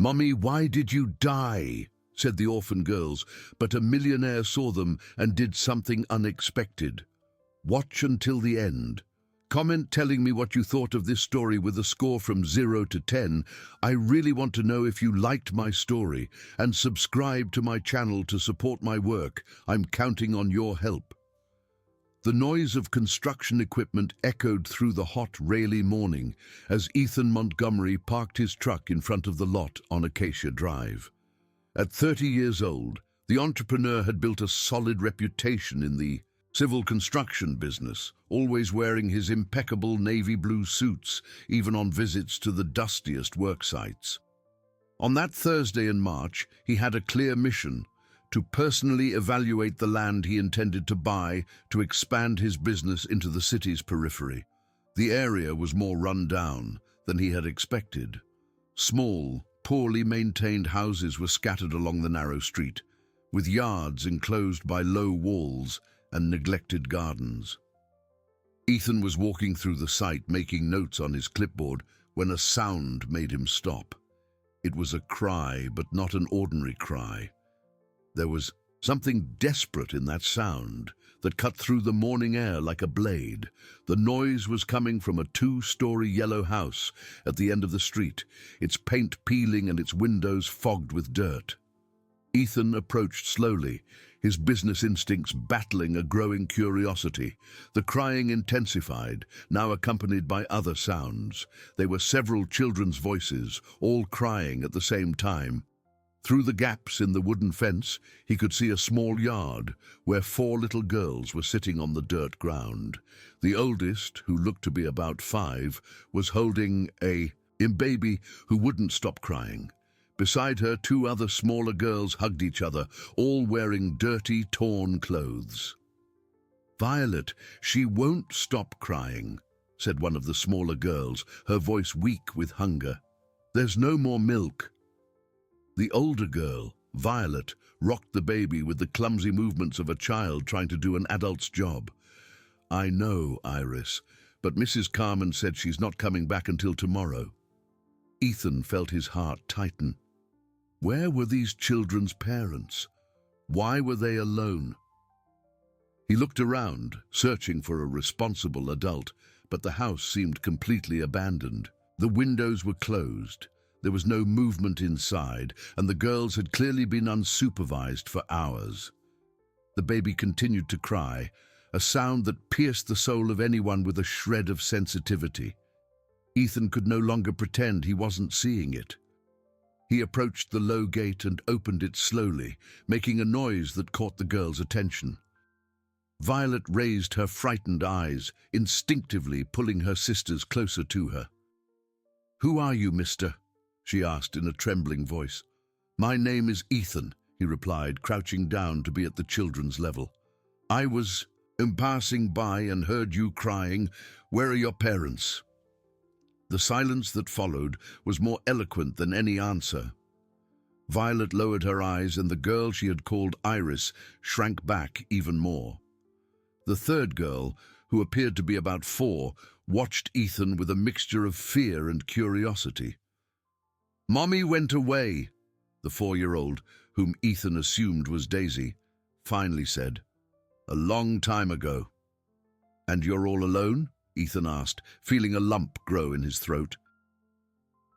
"Mummy, why did you die?" said the orphan girls, but a millionaire saw them and did something unexpected. Watch until the end. Comment telling me what you thought of this story with a score from 0 to 10. I really want to know if you liked my story, and subscribe to my channel to support my work. I'm counting on your help. The noise of construction equipment echoed through the hot Raleigh morning as Ethan Montgomery parked his truck in front of the lot on Acacia Drive. At 30 years old, the entrepreneur had built a solid reputation in the civil construction business, always wearing his impeccable navy blue suits, even on visits to the dustiest work sites. On that Thursday in March, he had a clear mission: to personally evaluate the land he intended to buy to expand his business into the city's periphery. The area was more run down than he had expected. Small, poorly maintained houses were scattered along the narrow street, with yards enclosed by low walls and neglected gardens. Ethan was walking through the site, making notes on his clipboard, when a sound made him stop. It was a cry, but not an ordinary cry. There was something desperate in that sound that cut through the morning air like a blade. The noise was coming from a 2-story yellow house at the end of the street, its paint peeling and its windows fogged with dirt. Ethan approached slowly, his business instincts battling a growing curiosity. The crying intensified, now accompanied by other sounds. There were several children's voices, all crying at the same time. Through the gaps in the wooden fence, he could see a small yard where 4 little girls were sitting on the dirt ground. The oldest, who looked to be about 5, was holding a baby who wouldn't stop crying. Beside her, 2 other smaller girls hugged each other, all wearing dirty, torn clothes. "Violet, she won't stop crying," said one of the smaller girls, her voice weak with hunger. "There's no more milk." The older girl, Violet, rocked the baby with the clumsy movements of a child trying to do an adult's job. "I know, Iris, but Mrs. Carmen said she's not coming back until tomorrow." Ethan felt his heart tighten. Where were these children's parents? Why were they alone? He looked around, searching for a responsible adult, but the house seemed completely abandoned. The windows were closed. There was no movement inside, and the girls had clearly been unsupervised for hours. The baby continued to cry, a sound that pierced the soul of anyone with a shred of sensitivity. Ethan could no longer pretend he wasn't seeing it. He approached the low gate and opened it slowly, making a noise that caught the girl's attention. Violet raised her frightened eyes, instinctively pulling her sisters closer to her. "Who are you, mister?" she asked in a trembling voice. "My name is Ethan," he replied, crouching down to be at the children's level. "I was passing by and heard you crying. Where are your parents?" The silence that followed was more eloquent than any answer. Violet lowered her eyes, and the girl she had called Iris shrank back even more. The third girl, who appeared to be about 4, watched Ethan with a mixture of fear and curiosity. "Mommy went away," the 4-year-old, whom Ethan assumed was Daisy, finally said. "A long time ago." "And you're all alone?" Ethan asked, feeling a lump grow in his throat.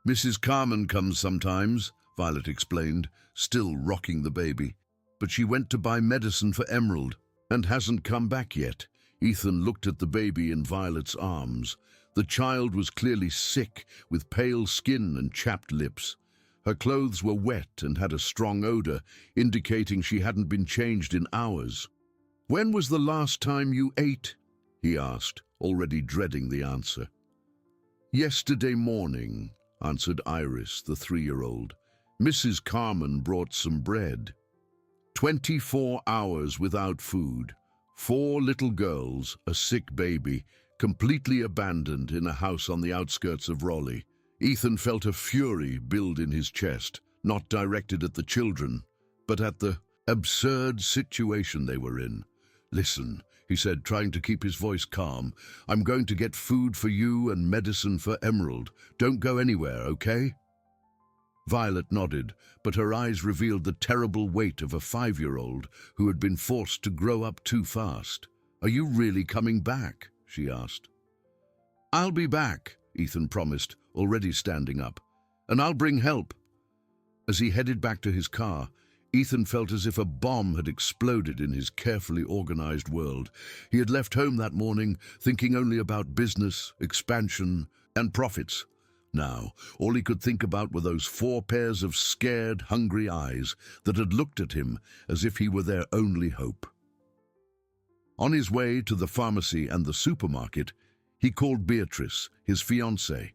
"Mrs. Carmen comes sometimes," Violet explained, still rocking the baby. "But she went to buy medicine for Emerald and hasn't come back yet." Ethan looked at the baby in Violet's arms. The child was clearly sick, with pale skin and chapped lips. Her clothes were wet and had a strong odor, indicating she hadn't been changed in hours. "When was the last time you ate?" he asked, already dreading the answer. "Yesterday morning," answered Iris, the 3-year-old. "Mrs. Carmen brought some bread." 24 hours without food. 4 little girls, a sick baby, completely abandoned in a house on the outskirts of Raleigh. Ethan felt a fury build in his chest, not directed at the children, but at the absurd situation they were in. "Listen," he said, trying to keep his voice calm. "I'm going to get food for you and medicine for Emerald. Don't go anywhere, okay?" Violet nodded, but her eyes revealed the terrible weight of a 5-year-old who had been forced to grow up too fast. "Are you really coming back?" she asked. "I'll be back," Ethan promised, already standing up. "And I'll bring help." As he headed back to his car, Ethan felt as if a bomb had exploded in his carefully organized world. He had left home that morning thinking only about business, expansion, and profits. Now, all he could think about were those 4 pairs of scared, hungry eyes that had looked at him as if he were their only hope. On his way to the pharmacy and the supermarket, he called Beatrice, his fiancée.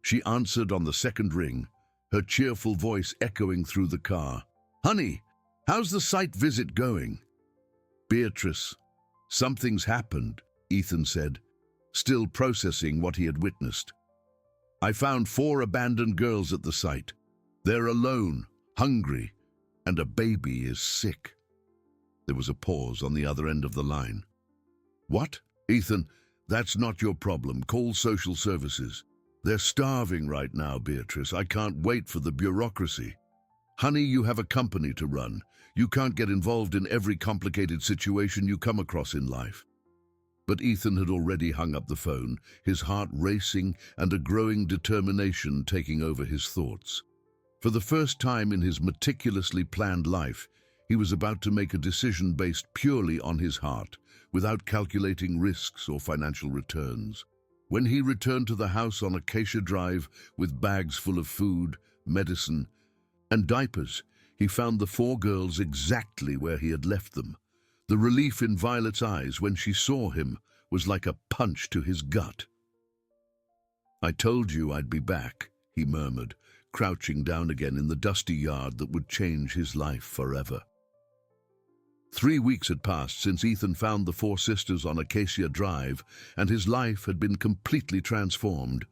She answered on the second ring, her cheerful voice echoing through the car. "Honey, how's the site visit going?" "Beatrice, something's happened," Ethan said, still processing what he had witnessed. "I found 4 abandoned girls at the site. They're alone, hungry, and a baby is sick." There was a pause on the other end of the line. "What? Ethan, that's not your problem. Call social services. They're starving right now, Beatrice. I can't wait for the bureaucracy." "Honey, you have a company to run. You can't get involved in every complicated situation you come across in life." But Ethan had already hung up the phone, his heart racing and a growing determination taking over his thoughts. For the first time in his meticulously planned life, he was about to make a decision based purely on his heart, without calculating risks or financial returns. When he returned to the house on Acacia Drive with bags full of food, medicine, and diapers, he found the 4 girls exactly where he had left them. The relief in Violet's eyes when she saw him was like a punch to his gut. "I told you I'd be back," he murmured, crouching down again in the dusty yard that would change his life forever. 3 weeks had passed since Ethan found the 4 sisters on Acacia Drive, and his life had been completely transformed.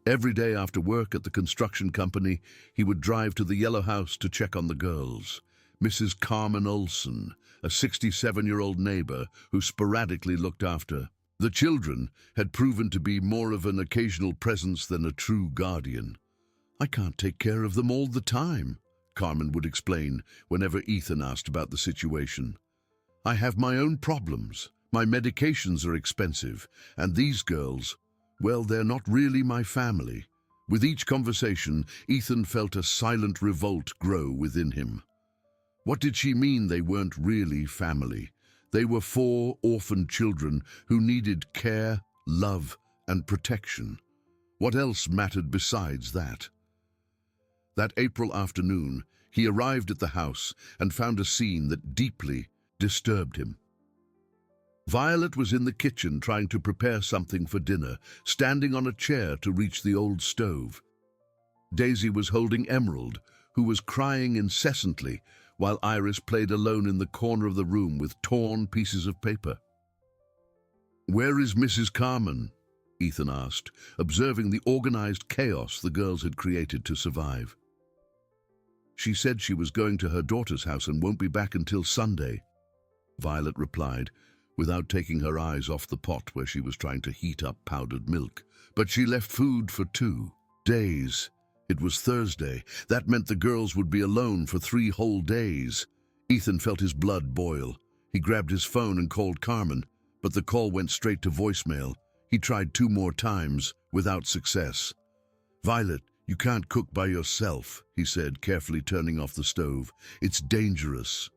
Every day after work at the construction company, he would drive to the yellow house to check on the girls. Mrs. Carmen Olson, a 67-year-old neighbor who sporadically looked after the children, had proven to be more of an occasional presence than a true guardian. "I can't take care of them all the time," Carmen would explain whenever Ethan asked about the situation. "I have my own problems. My medications are expensive, and these girls, well, they're not really my family." With each conversation, Ethan felt a silent revolt grow within him. What did she mean they weren't really family? They were 4 orphan children who needed care, love, and protection. What else mattered besides that? That April afternoon, he arrived at the house and found a scene that deeply disturbed him. Violet was in the kitchen trying to prepare something for dinner, standing on a chair to reach the old stove. Daisy was holding Emerald, who was crying incessantly, while Iris played alone in the corner of the room with torn pieces of paper. "Where is Mrs. Carmen?" Ethan asked, observing the organized chaos the girls had created to survive. "She said she was going to her daughter's house and won't be back until Sunday," Violet replied, without taking her eyes off the pot where she was trying to heat up powdered milk. "But she left food for 2 days. It was Thursday. That meant the girls would be alone for 3 whole days. Ethan felt his blood boil. He grabbed his phone and called Carmen, but the call went straight to voicemail. He tried 2 more times, without success. "Violet, you can't cook by yourself," he said, carefully turning off the stove. "It's dangerous."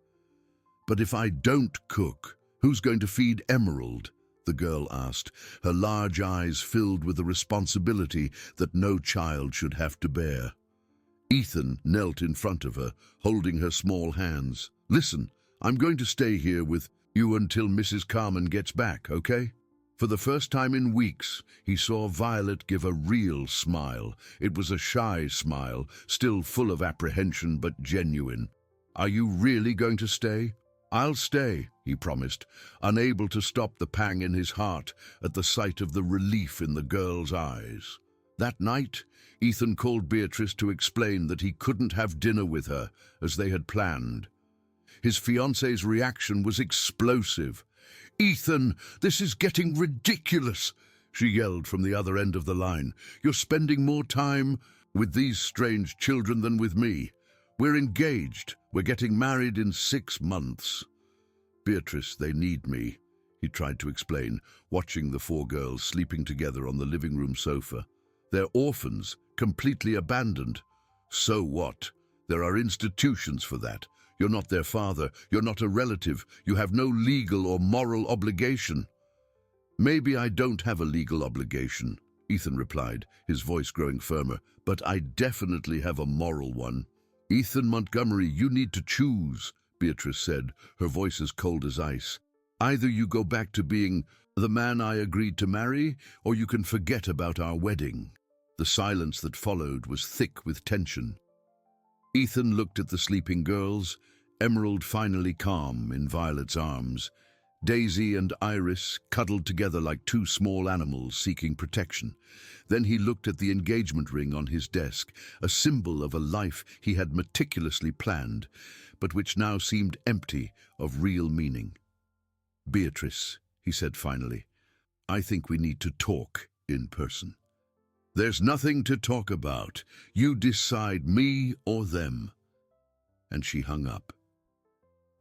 "But if I don't cook, who's going to feed Emerald?" the girl asked, her large eyes filled with the responsibility that no child should have to bear. Ethan knelt in front of her, holding her small hands. "Listen, I'm going to stay here with you until Mrs. Carmen gets back, okay?" For the first time in weeks, he saw Violet give a real smile. It was a shy smile, still full of apprehension but genuine. "Are you really going to stay?" "I'll stay," he promised, unable to stop the pang in his heart at the sight of the relief in the girl's eyes. That night, Ethan called Beatrice to explain that he couldn't have dinner with her as they had planned. His fiancée's reaction was explosive. "Ethan, this is getting ridiculous," she yelled from the other end of the line. "You're spending more time with these strange children than with me. We're engaged. We're getting married in 6 months. Beatrice, they need me, he tried to explain, watching the 4 girls sleeping together on the living room sofa. They're orphans, completely abandoned. So what? There are institutions for that. You're not their father. You're not a relative. You have no legal or moral obligation. Maybe I don't have a legal obligation, Ethan replied, his voice growing firmer, but I definitely have a moral one. Ethan Montgomery, you need to choose, Beatrice said, her voice as cold as ice. Either you go back to being the man I agreed to marry, or you can forget about our wedding. The silence that followed was thick with tension. Ethan looked at the sleeping girls, Emerald finally calm in Violet's arms. Daisy and Iris cuddled together like 2 small animals seeking protection. Then he looked at the engagement ring on his desk, a symbol of a life he had meticulously planned, but which now seemed empty of real meaning. Beatrice, he said finally, I think we need to talk in person. There's nothing to talk about. You decide, me or them. And she hung up.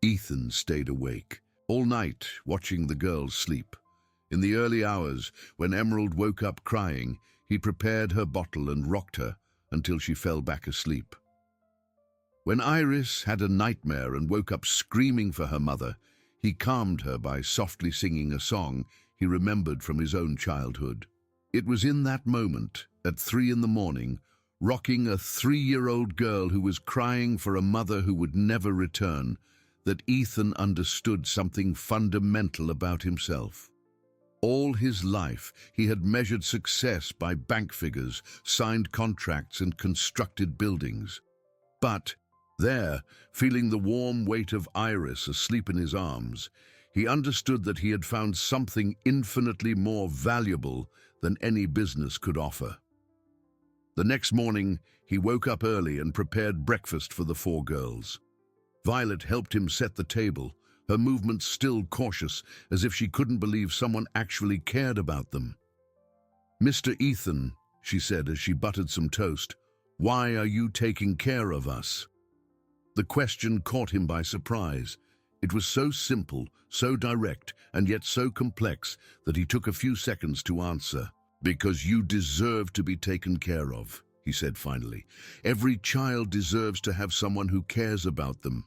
Ethan stayed awake all night, watching the girls sleep. In the early hours, when Emerald woke up crying, he prepared her bottle and rocked her until she fell back asleep. When Iris had a nightmare and woke up screaming for her mother, he calmed her by softly singing a song he remembered from his own childhood. It was in that moment, at 3 in the morning, rocking a 3-year-old girl who was crying for a mother who would never return, that Ethan understood something fundamental about himself. All his life, he had measured success by bank figures, signed contracts, and constructed buildings. But there, feeling the warm weight of Iris asleep in his arms, he understood that he had found something infinitely more valuable than any business could offer. The next morning, he woke up early and prepared breakfast for the 4 girls. Violet helped him set the table, her movements still cautious, as if she couldn't believe someone actually cared about them. Mr. Ethan, she said as she buttered some toast, why are you taking care of us? The question caught him by surprise. It was so simple, so direct, and yet so complex that he took a few seconds to answer. Because you deserve to be taken care of, he said finally. Every child deserves to have someone who cares about them.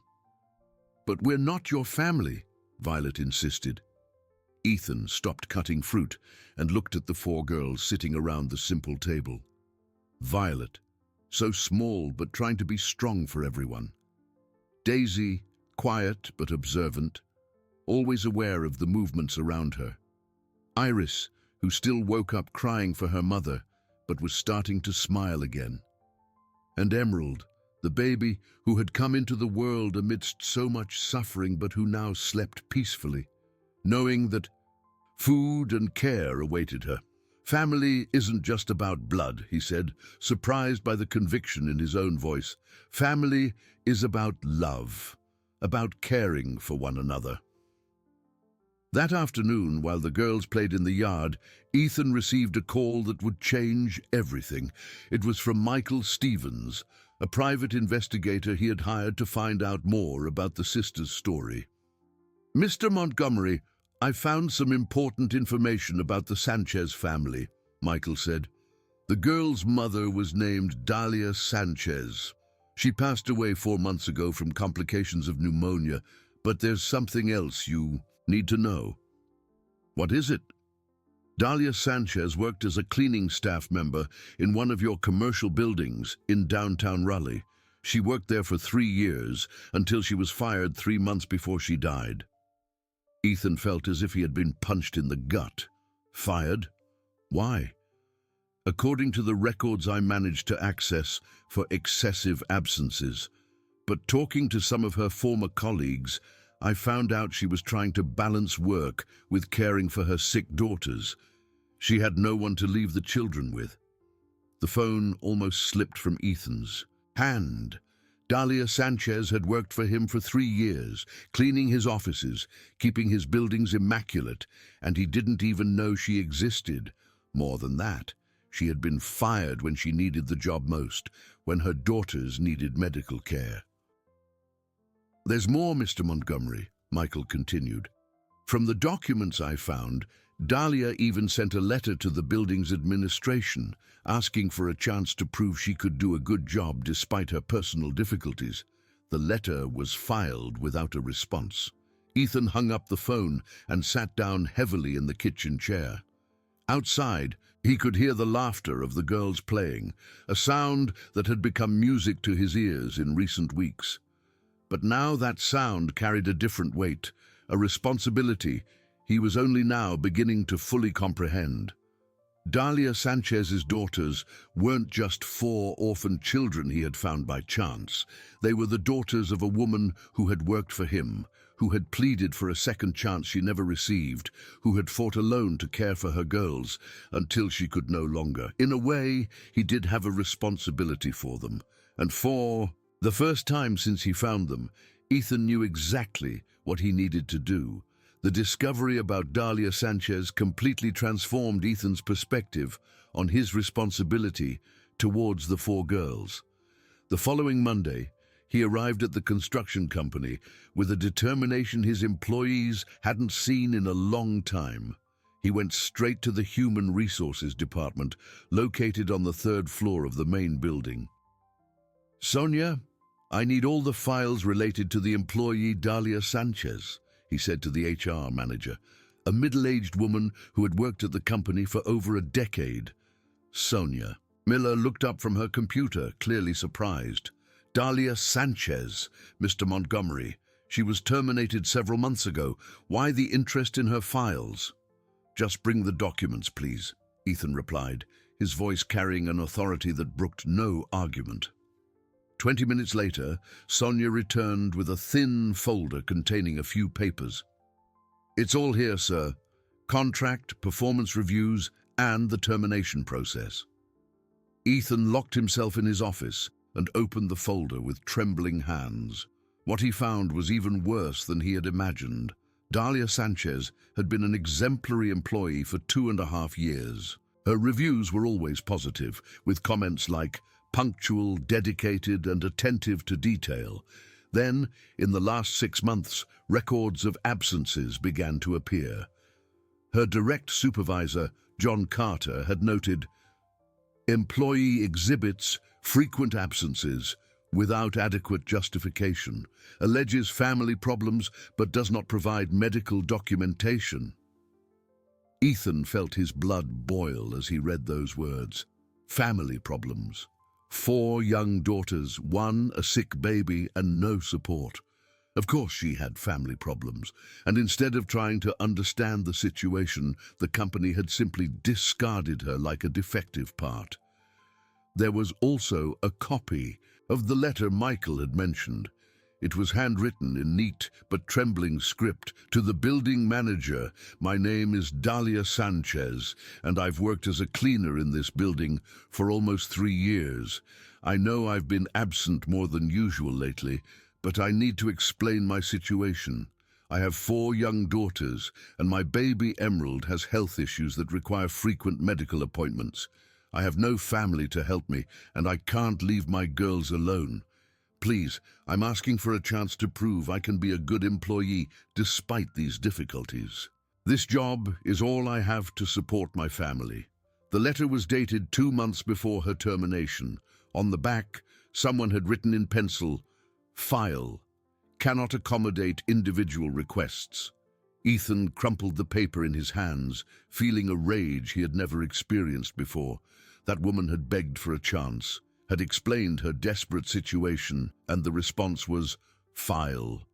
But we're not your family, Violet insisted. Ethan stopped cutting fruit and looked at the 4 girls sitting around the simple table. Violet, so small but trying to be strong for everyone. Daisy, quiet but observant, always aware of the movements around her. Iris, who still woke up crying for her mother, but was starting to smile again. And Emerald, the baby who had come into the world amidst so much suffering but who now slept peacefully, knowing that food and care awaited her. Family isn't just about blood, he said, surprised by the conviction in his own voice. Family is about love, about caring for one another. That afternoon, while the girls played in the yard, Ethan received a call that would change everything. It was from Michael Stevens, a private investigator he had hired to find out more about the sisters' story. Mr. Montgomery, I found some important information about the Sanchez family, Michael said. The girl's mother was named Dahlia Sanchez. She passed away 4 months ago from complications of pneumonia, but there's something else you need to know. What is it? Dahlia Sanchez worked as a cleaning staff member in one of your commercial buildings in downtown Raleigh. She worked there for 3 years until she was fired 3 months before she died. Ethan felt as if he had been punched in the gut. Fired? Why? According to the records I managed to access for excessive absences, but talking to some of her former colleagues, I found out she was trying to balance work with caring for her sick daughters. She had no one to leave the children with. The phone almost slipped from Ethan's hand. Dahlia Sanchez had worked for him for 3 years, cleaning his offices, keeping his buildings immaculate, and he didn't even know she existed. More than that, She had been fired when she needed the job most, when her daughters needed medical care. "There's more, Mr. Montgomery," Michael continued. "From the documents I found, Dahlia even sent a letter to the building's administration, asking for a chance to prove she could do a good job despite her personal difficulties. The letter was filed without a response." Ethan hung up the phone and sat down heavily in the kitchen chair. Outside, he could hear the laughter of the girls playing, a sound that had become music to his ears in recent weeks. But now that sound carried a different weight, a responsibility he was only now beginning to fully comprehend. Dahlia Sanchez's daughters weren't just 4 orphan children he had found by chance. They were the daughters of a woman who had worked for him, who had pleaded for a second chance she never received, who had fought alone to care for her girls until she could no longer. In a way, he did have a responsibility for them, and for the first time since he found them, Ethan knew exactly what he needed to do. The discovery about Dahlia Sanchez completely transformed Ethan's perspective on his responsibility towards the 4 girls. The following Monday, he arrived at the construction company with a determination his employees hadn't seen in a long time. He went straight to the Human Resources Department, located on the 3rd floor of the main building. "Sonia, I need all the files related to the employee Dahlia Sanchez," he said to the HR manager, a middle-aged woman who had worked at the company for over a decade. Sonia. Miller looked up from her computer, clearly surprised. "Dahlia Sanchez, Mr. Montgomery. She was terminated several months ago. Why the interest in her files?" "Just bring the documents, please," Ethan replied, his voice carrying an authority that brooked no argument. 20 minutes later, Sonia returned with a thin folder containing a few papers. "It's all here, sir. Contract, performance reviews, and the termination process." Ethan locked himself in his office and opened the folder with trembling hands. What he found was even worse than he had imagined. Dahlia Sanchez had been an exemplary employee for 2.5 years. Her reviews were always positive, with comments like, "punctual, dedicated, and attentive to detail." Then, in the last 6 months, records of absences began to appear. Her direct supervisor, John Carter, had noted, "Employee exhibits frequent absences without adequate justification, alleges family problems but does not provide medical documentation." Ethan felt his blood boil as he read those words. Family problems. 4 young daughters, 1 a sick baby, and no support. Of course she had family problems, and instead of trying to understand the situation, the company had simply discarded her like a defective part. There was also a copy of the letter Michael had mentioned. It was handwritten in neat but trembling script. "To the building manager, my name is Dahlia Sanchez, and I've worked as a cleaner in this building for almost 3 years. I know I've been absent more than usual lately, but I need to explain my situation. I have 4 young daughters, and my baby Emerald has health issues that require frequent medical appointments. I have no family to help me, and I can't leave my girls alone. Please, I'm asking for a chance to prove I can be a good employee despite these difficulties. This job is all I have to support my family." The letter was dated 2 months before her termination. On the back, someone had written in pencil, "File. Cannot accommodate individual requests." Ethan crumpled the paper in his hands, feeling a rage he had never experienced before. That woman had begged for a chance, had explained her desperate situation, and the response was, "File."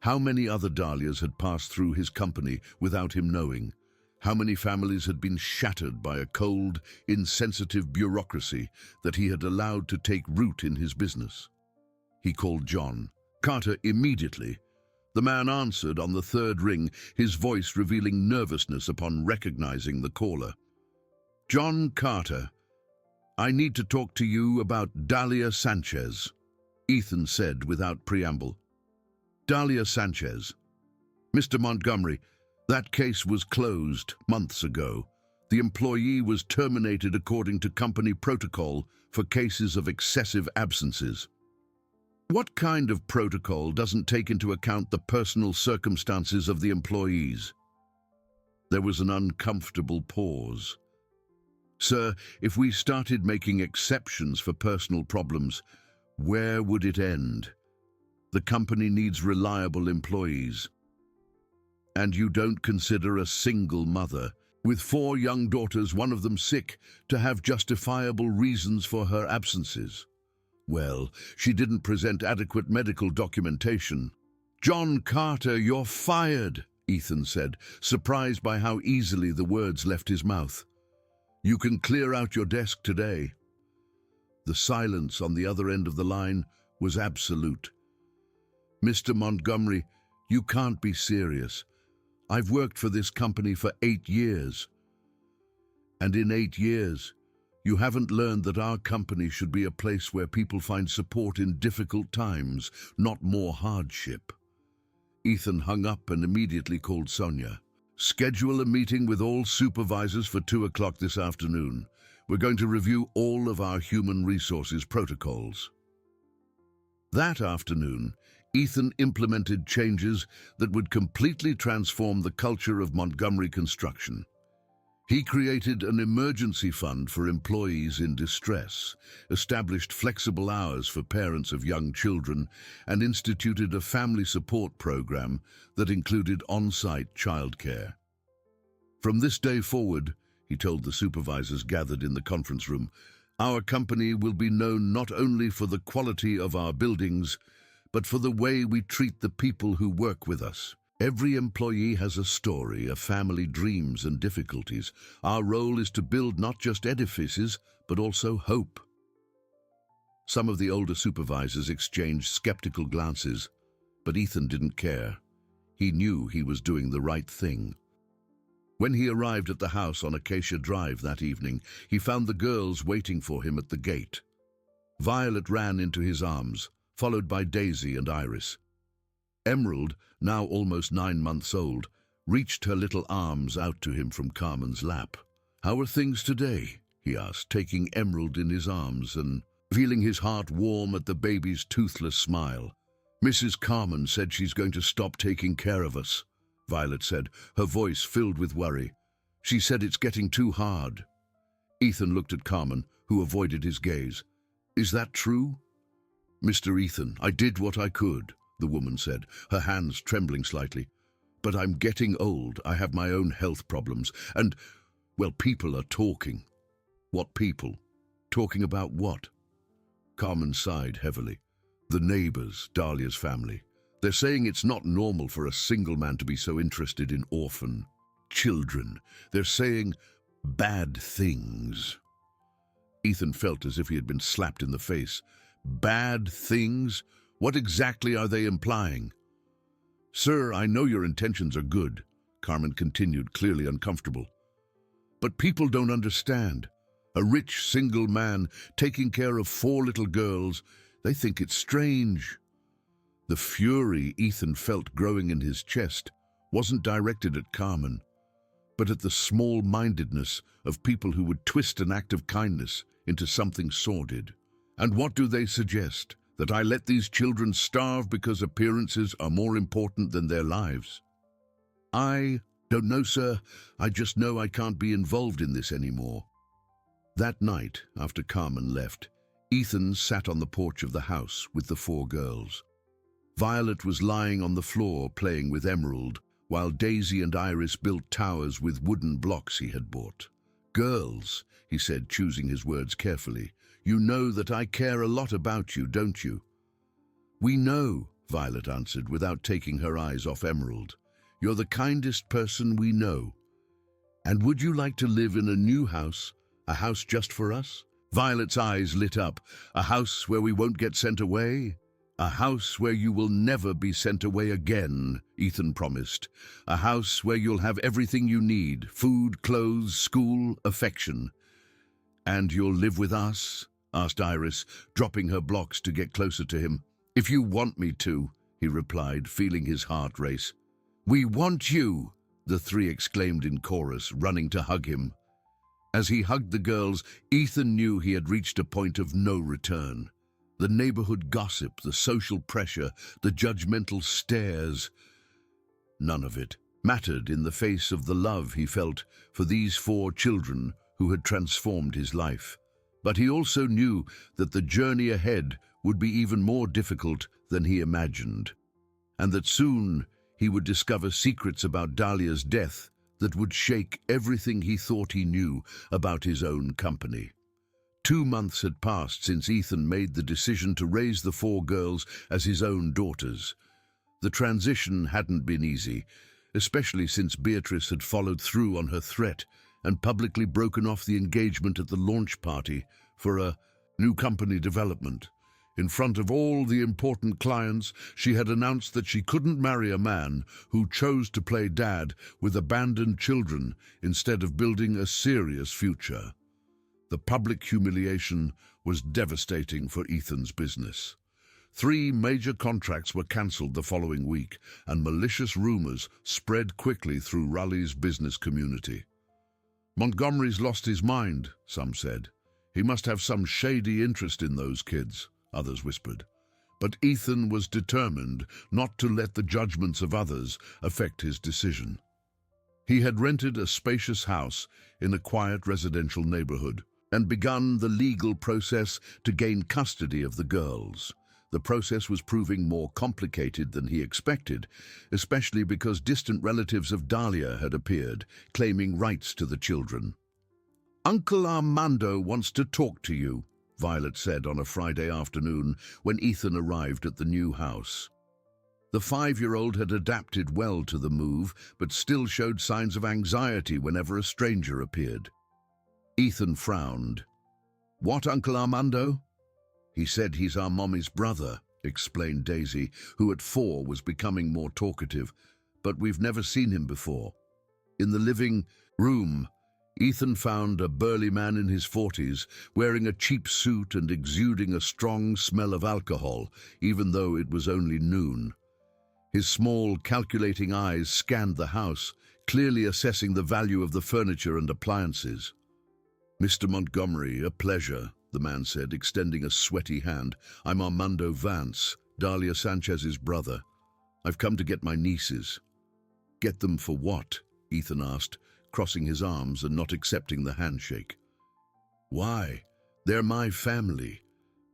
How many other Dahlias had passed through his company without him knowing? How many families had been shattered by a cold, insensitive bureaucracy that he had allowed to take root in his business? He called John Carter immediately. The man answered on the 3rd ring, his voice revealing nervousness upon recognizing the caller. "John Carter, I need to talk to you about Dahlia Sanchez," Ethan said without preamble. "Dahlia Sanchez. Mr. Montgomery, that case was closed months ago. The employee was terminated according to company protocol for cases of excessive absences. What kind of protocol doesn't take into account the personal circumstances of the employees? There was an uncomfortable pause. Sir, if we started making exceptions for personal problems, where would it end? The company needs reliable employees. And you don't consider a single mother, with 4 young daughters, one of them sick, to have justifiable reasons for her absences. Well, she didn't present adequate medical documentation. John Carter, you're fired, Ethan said, surprised by how easily the words left his mouth. You can clear out your desk today. The silence on the other end of the line was absolute. Mr. Montgomery, you can't be serious. I've worked for this company for 8 years. And in 8 years, you haven't learned that our company should be a place where people find support in difficult times, not more hardship. Ethan hung up and immediately called Sonia. Schedule a meeting with all supervisors for 2 o'clock this afternoon. We're going to review all of our human resources protocols. That afternoon, Ethan implemented changes that would completely transform the culture of Montgomery Construction. He created an emergency fund for employees in distress, established flexible hours for parents of young children, and instituted a family support program that included on-site childcare. From this day forward, he told the supervisors gathered in the conference room, our company will be known not only for the quality of our buildings, but for the way we treat the people who work with us. Every employee has a story, a family, dreams and difficulties. Our role is to build not just edifices, but also hope. Some of the older supervisors exchanged skeptical glances, but Ethan didn't care. He knew he was doing the right thing. When he arrived at the house on Acacia Drive that evening, he found the girls waiting for him at the gate. Violet ran into his arms, followed by Daisy and Iris. Emerald, now almost 9 months old, reached her little arms out to him from Carmen's lap. How are things today? He asked, taking Emerald in his arms and feeling his heart warm at the baby's toothless smile. Mrs. Carmen said she's going to stop taking care of us, Violet said, her voice filled with worry. She said it's getting too hard. Ethan looked at Carmen, who avoided his gaze. Is that true? Mr. Ethan, I did what I could, the woman said, her hands trembling slightly. But I'm getting old, I have my own health problems, and, well, people are talking. What people? Talking about what? Carmen sighed heavily. The neighbors, Dahlia's family. They're saying it's not normal for a single man to be so interested in orphan children. They're saying bad things. Ethan felt as if he had been slapped in the face. Bad things? What exactly are they implying? Sir, I know your intentions are good, Carmen continued, clearly uncomfortable. But people don't understand. A rich single man taking care of 4 little girls, they think it's strange. The fury Ethan felt growing in his chest wasn't directed at Carmen, but at the small-mindedness of people who would twist an act of kindness into something sordid. And what do they suggest? That I let these children starve because appearances are more important than their lives? I don't know, sir. I just know I can't be involved in this anymore. That night, after Carmen left, Ethan sat on the porch of the house with the 4 girls. Violet was lying on the floor playing with Emerald, while Daisy and Iris built towers with wooden blocks he had bought. Girls, he said, choosing his words carefully, you know that I care a lot about you, don't you? We know, Violet answered without taking her eyes off Emerald. You're the kindest person we know. And would you like to live in a new house, a house just for us? Violet's eyes lit up. A house where we won't get sent away? A house where you will never be sent away again, Ethan promised. A house where you'll have everything you need, food, clothes, school, affection. And you'll live with us? Asked Iris, dropping her blocks to get closer to him. If you want me to, he replied, feeling his heart race. We want you, the 3 exclaimed in chorus, running to hug him. As he hugged the girls, Ethan knew he had reached a point of no return. The neighborhood gossip, the social pressure, the judgmental stares, none of it mattered in the face of the love he felt for these 4 children who had transformed his life. But he also knew that the journey ahead would be even more difficult than he imagined, and that soon he would discover secrets about Dahlia's death that would shake everything he thought he knew about his own company. 2 months had passed since Ethan made the decision to raise the 4 girls as his own daughters. The transition hadn't been easy, especially since Beatrice had followed through on her threat and publicly broken off the engagement at the launch party for a new company development. In front of all the important clients, she had announced that she couldn't marry a man who chose to play dad with abandoned children instead of building a serious future. The public humiliation was devastating for Ethan's business. 3 major contracts were cancelled the following week, and malicious rumors spread quickly through Raleigh's business community. Montgomery's lost his mind, some said. He must have some shady interest in those kids, others whispered. But Ethan was determined not to let the judgments of others affect his decision. He had rented a spacious house in a quiet residential neighborhood and begun the legal process to gain custody of the girls. The process was proving more complicated than he expected, especially because distant relatives of Dahlia had appeared, claiming rights to the children. "Uncle Armando wants to talk to you," Violet said on a Friday afternoon when Ethan arrived at the new house. The 5-year-old had adapted well to the move, but still showed signs of anxiety whenever a stranger appeared. Ethan frowned. "What, Uncle Armando?" "He said he's our mommy's brother," explained Daisy, who at 4 was becoming more talkative, "but we've never seen him before." In the living room, Ethan found a burly man in his 40s, wearing a cheap suit and exuding a strong smell of alcohol, even though it was only noon. His small, calculating eyes scanned the house, clearly assessing the value of the furniture and appliances. "Mr. Montgomery, a pleasure," the man said, extending a sweaty hand. "I'm Armando Vance, Dahlia Sanchez's brother. I've come to get my nieces." "Get them for what?" Ethan asked, crossing his arms and not accepting the handshake. "Why? They're my family,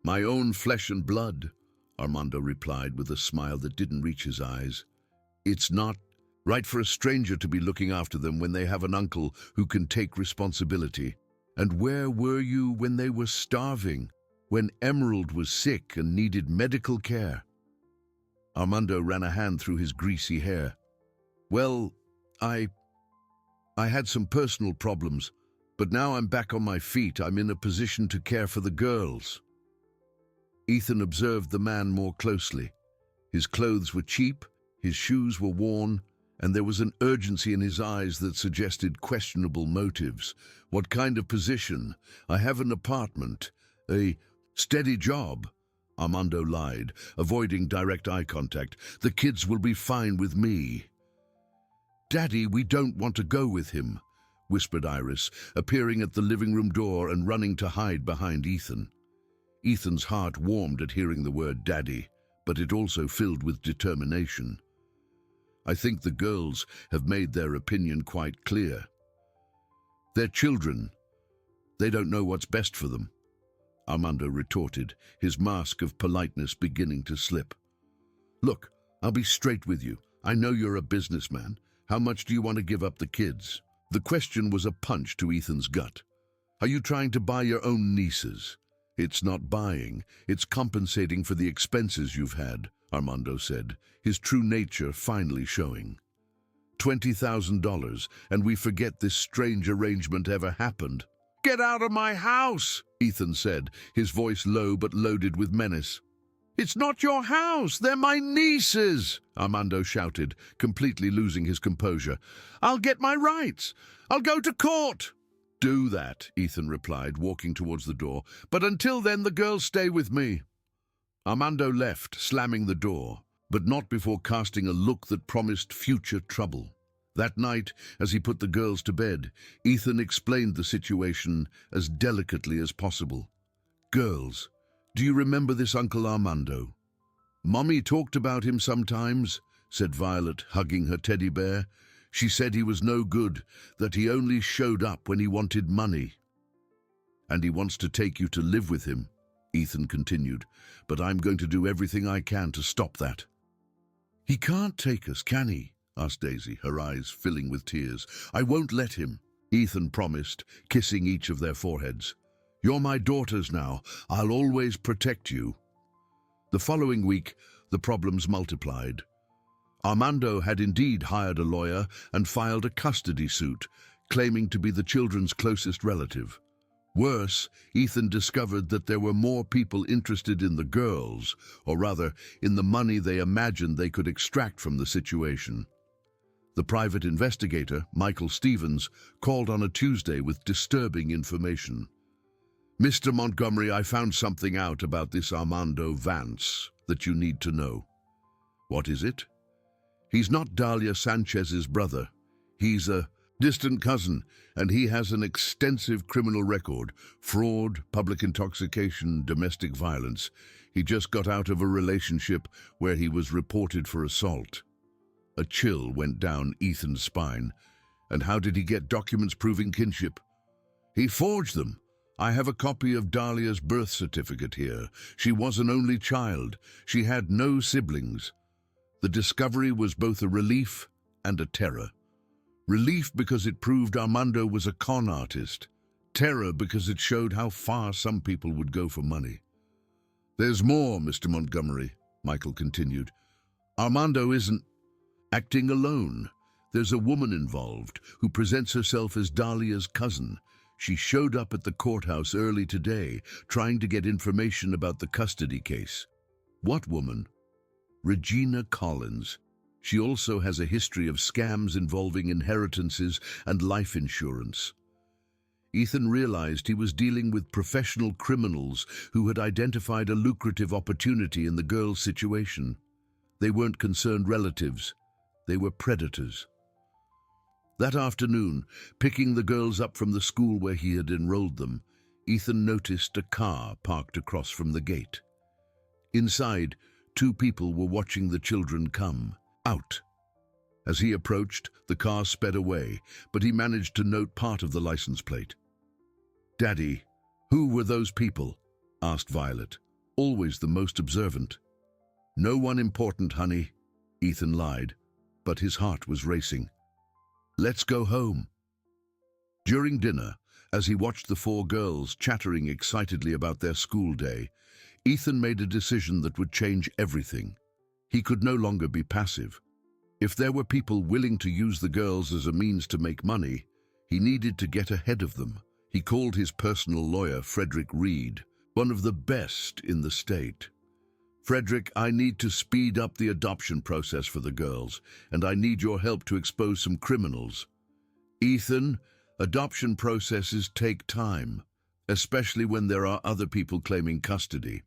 my own flesh and blood," Armando replied with a smile that didn't reach his eyes. "It's not right for a stranger to be looking after them when they have an uncle who can take responsibility. And where were you when they were starving? When Emerald was sick and needed medical care?" Armando ran a hand through his greasy hair. "Well, I had some personal problems, but now I'm back on my feet. I'm in a position to care for the girls." Ethan observed the man more closely. His clothes were cheap, his shoes were worn, and there was an urgency in his eyes that suggested questionable motives. "What kind of position?" "I have an apartment, a steady job," Armando lied, avoiding direct eye contact. "The kids will be fine with me." "Daddy, we don't want to go with him," whispered Iris, appearing at the living room door and running to hide behind Ethan. Ethan's heart warmed at hearing the word daddy, but it also filled with determination. "I think the girls have made their opinion quite clear. They're children. They don't know what's best for them," Armando retorted, his mask of politeness beginning to slip. "Look, I'll be straight with you. I know you're a businessman. How much do you want to give up the kids?" The question was a punch to Ethan's gut. "Are you trying to buy your own nieces?" "It's not buying, it's compensating for the expenses you've had," Armando said, his true nature finally showing. $20,000, and we forget this strange arrangement ever happened." "Get out of my house," Ethan said, his voice low but loaded with menace. "It's not your house, they're my nieces," Armando shouted, completely losing his composure. "I'll get my rights. I'll go to court." "Do that," Ethan replied, walking towards the door. "But until then, the girls stay with me." Armando left, slamming the door, but not before casting a look that promised future trouble. That night, as he put the girls to bed, Ethan explained the situation as delicately as possible. "Girls, do you remember this Uncle Armando? Mommy talked about him sometimes," said Violet, hugging her teddy bear. "She said he was no good, that he only showed up when he wanted money." "And he wants to take you to live with him," Ethan continued, "but I'm going to do everything I can to stop that." "He can't take us, can he?" asked Daisy, her eyes filling with tears. "I won't let him," Ethan promised, kissing each of their foreheads. "You're my daughters now. I'll always protect you." The following week, the problems multiplied. Armando had indeed hired a lawyer and filed a custody suit, claiming to be the children's closest relative. Worse, Ethan discovered that there were more people interested in the girls, or rather, in the money they imagined they could extract from the situation. The private investigator, Michael Stevens, called on a Tuesday with disturbing information. "Mr. Montgomery, I found something out about this Armando Vance that you need to know." "What is it?" "He's not Dahlia Sanchez's brother. He's a distant cousin, and he has an extensive criminal record: fraud, public intoxication, domestic violence. He just got out of a relationship where he was reported for assault." A chill went down Ethan's spine. "And how did he get documents proving kinship?" "He forged them. I have a copy of Dahlia's birth certificate here. She was an only child. She had no siblings." The discovery was both a relief and a terror. Relief because it proved Armando was a con artist. Terror because it showed how far some people would go for money. "There's more, Mr. Montgomery," Michael continued. "Armando isn't acting alone. There's a woman involved who presents herself as Dahlia's cousin. She showed up at the courthouse early today, trying to get information about the custody case." "What woman?" "Regina Collins. She also has a history of scams involving inheritances and life insurance." Ethan realized he was dealing with professional criminals who had identified a lucrative opportunity in the girl's situation. They weren't concerned relatives. They were predators. That afternoon, picking the girls up from the school where he had enrolled them, Ethan noticed a car parked across from the gate. Inside, two people were watching the children come out. As he approached, the car sped away, but he managed to note part of the license plate. "Daddy, who were those people?" asked Violet, always the most observant. "No one important, honey," Ethan lied, but his heart was racing. "Let's go home." During dinner, as he watched the four girls chattering excitedly about their school day, Ethan made a decision that would change everything. He could no longer be passive. If there were people willing to use the girls as a means to make money, he needed to get ahead of them. He called his personal lawyer, Frederick Reed, one of the best in the state. "Frederick, I need to speed up the adoption process for the girls, and I need your help to expose some criminals." "Ethan, adoption processes take time, especially when there are other people claiming custody."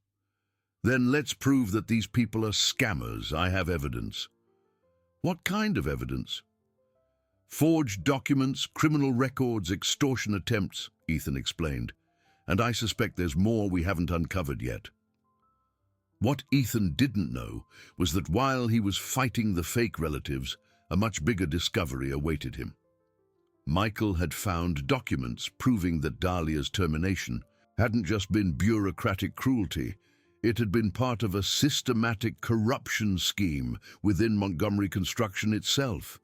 "Then let's prove that these people are scammers. I have evidence." "What kind of evidence?" "Forged documents, criminal records, extortion attempts," Ethan explained. "And I suspect there's more we haven't uncovered yet." What Ethan didn't know was that while he was fighting the fake relatives, a much bigger discovery awaited him. Michael had found documents proving that Dahlia's termination hadn't just been bureaucratic cruelty. It had been part of a systematic corruption scheme within Montgomery Construction itself.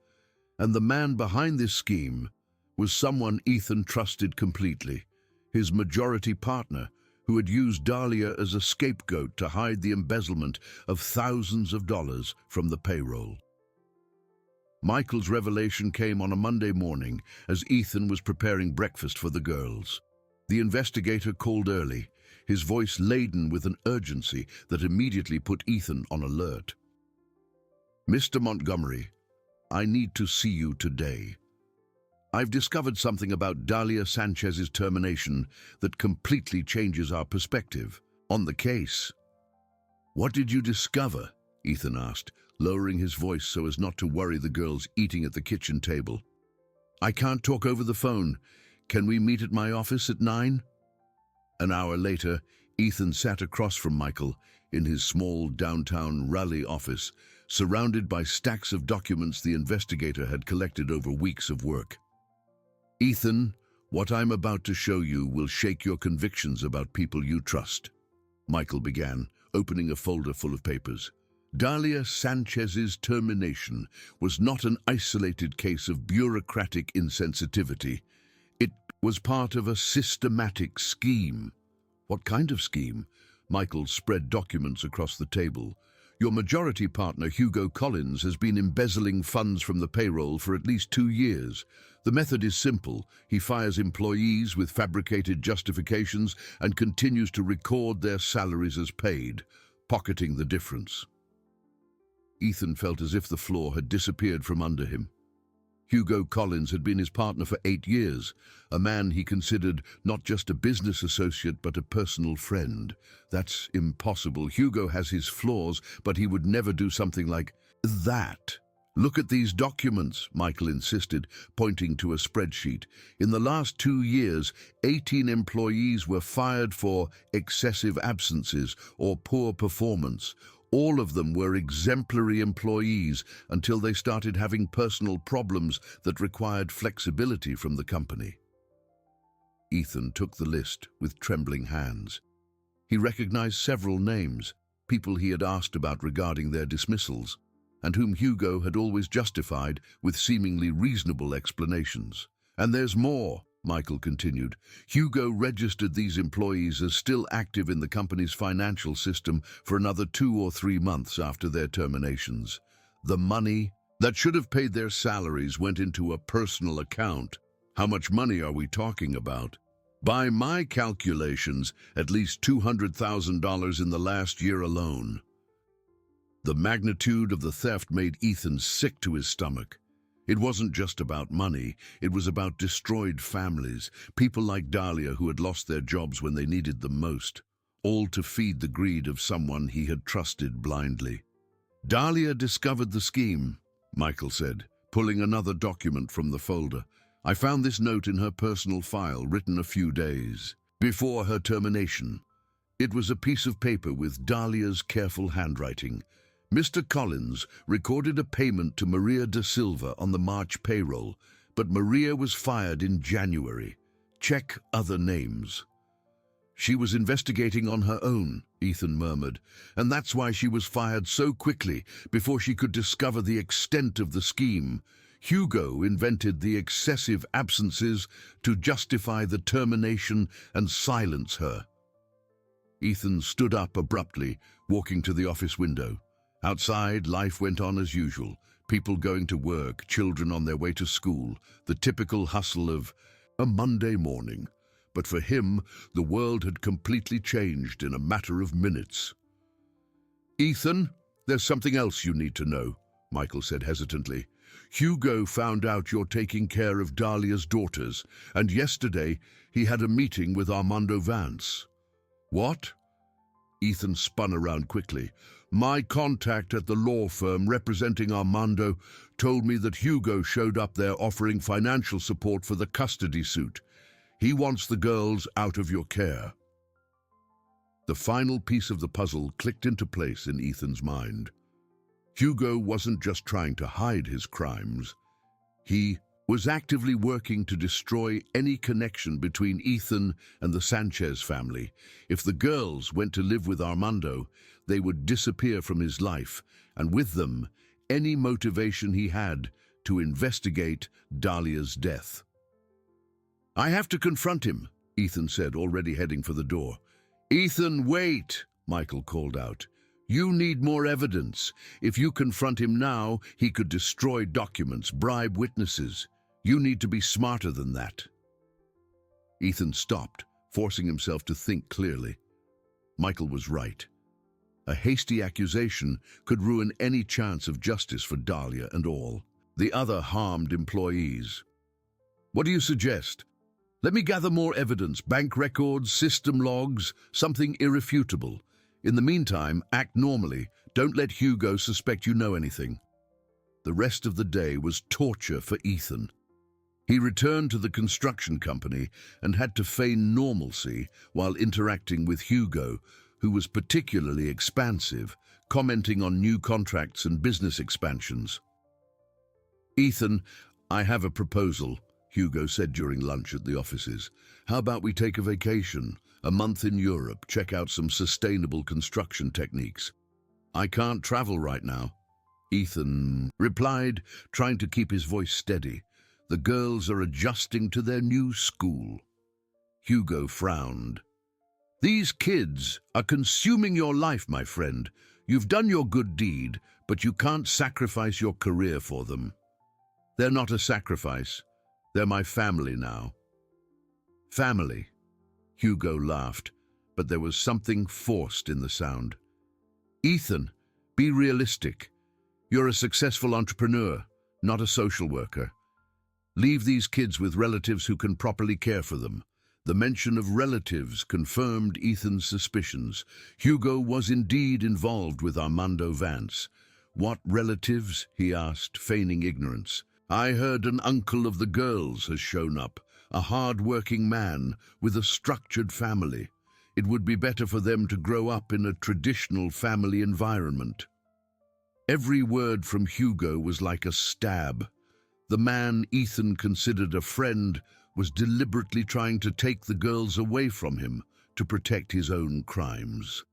And the man behind this scheme was someone Ethan trusted completely, his majority partner, who had used Dahlia as a scapegoat to hide the embezzlement of thousands of dollars from the payroll. Michael's revelation came on a Monday morning as Ethan was preparing breakfast for the girls. The investigator called early, his voice laden with an urgency that immediately put Ethan on alert. "Mr. Montgomery, I need to see you today. I've discovered something about Dahlia Sanchez's termination that completely changes our perspective on the case." "What did you discover?" Ethan asked, lowering his voice so as not to worry the girls eating at the kitchen table. I can't talk over the phone. Can we meet at my office at 9? An hour later, Ethan sat across from Michael in his small downtown Raleigh office, surrounded by stacks of documents the investigator had collected over weeks of work. Ethan, what I'm about to show you will shake your convictions about people you trust, Michael began, opening a folder full of papers. Dalia Sanchez's termination was not an isolated case of bureaucratic insensitivity. It was part of a systematic scheme. What kind of scheme? Michael spread documents across the table. Your majority partner, Hugo Collins, has been embezzling funds from the payroll for at least 2 years. The method is simple. He fires employees with fabricated justifications and continues to record their salaries as paid, pocketing the difference. Ethan felt as if the floor had disappeared from under him. Hugo Collins had been his partner for 8 years, a man he considered not just a business associate but a personal friend. That's impossible. Hugo has his flaws, but he would never do something like that. Look at these documents, Michael insisted, pointing to a spreadsheet. In the last 2 years, 18 employees were fired for excessive absences or poor performance. All of them were exemplary employees until they started having personal problems that required flexibility from the company. Ethan took the list with trembling hands. He recognized several names, people he had asked about regarding their dismissals, and whom Hugo had always justified with seemingly reasonable explanations. And there's more, Michael continued. Hugo registered these employees as still active in the company's financial system for another 2 or 3 months after their terminations. The money that should have paid their salaries went into a personal account. How much money are we talking about? By my calculations, at least $200,000 in the last year alone. The magnitude of the theft made Ethan sick to his stomach. It wasn't just about money, it was about destroyed families, people like Dalia who had lost their jobs when they needed them most, all to feed the greed of someone he had trusted blindly. Dalia discovered the scheme, Michael said, pulling another document from the folder. I found this note in her personal file, written a few days before her termination. It was a piece of paper with Dalia's careful handwriting. Mr. Collins recorded a payment to Maria da Silva on the March payroll, but Maria was fired in January. Check other names. She was investigating on her own, Ethan murmured, and that's why she was fired so quickly before she could discover the extent of the scheme. Hugo invented the excessive absences to justify the termination and silence her. Ethan stood up abruptly, walking to the office window. Outside, life went on as usual, people going to work, children on their way to school, the typical hustle of a Monday morning. But for him, the world had completely changed in a matter of minutes. Ethan, there's something else you need to know, Michael said hesitantly. Hugo found out you're taking care of Dalia's daughters, and yesterday he had a meeting with Armando Vance. What? Ethan spun around quickly. My contact at the law firm representing Armando told me that Hugo showed up there offering financial support for the custody suit. He wants the girls out of your care. The final piece of the puzzle clicked into place in Ethan's mind. Hugo wasn't just trying to hide his crimes. He was actively working to destroy any connection between Ethan and the Sanchez family. If the girls went to live with Armando, they would disappear from his life, and with them, any motivation he had to investigate Dalia's death. I have to confront him, Ethan said, already heading for the door. Ethan, wait, Michael called out. You need more evidence. If you confront him now, he could destroy documents, bribe witnesses. You need to be smarter than that. Ethan stopped, forcing himself to think clearly. Michael was right. A hasty accusation could ruin any chance of justice for Dalia and all the other harmed employees. What do you suggest? Let me gather more evidence, bank records, system logs, something irrefutable. In the meantime, act normally. Don't let Hugo suspect you know anything. The rest of the day was torture for Ethan. He returned to the construction company and had to feign normalcy while interacting with Hugo, who was particularly expansive, commenting on new contracts and business expansions. "Ethan, I have a proposal," Hugo said during lunch at the offices. "How about we take a vacation, a month in Europe, check out some sustainable construction techniques?" "I can't travel right now," Ethan replied, trying to keep his voice steady. "The girls are adjusting to their new school." Hugo frowned. "These kids are consuming your life, my friend. You've done your good deed, but you can't sacrifice your career for them." "They're not a sacrifice. They're my family now." "Family?" Hugo laughed, but there was something forced in the sound. "Ethan, be realistic. You're a successful entrepreneur, not a social worker. Leave these kids with relatives who can properly care for them." The mention of relatives confirmed Ethan's suspicions. Hugo was indeed involved with Armando Vance. "What relatives?" he asked, feigning ignorance. "I heard an uncle of the girls has shown up, a hard-working man with a structured family. It would be better for them to grow up in a traditional family environment." Every word from Hugo was like a stab. The man Ethan considered a friend was deliberately trying to take the girls away from him to protect his own crimes.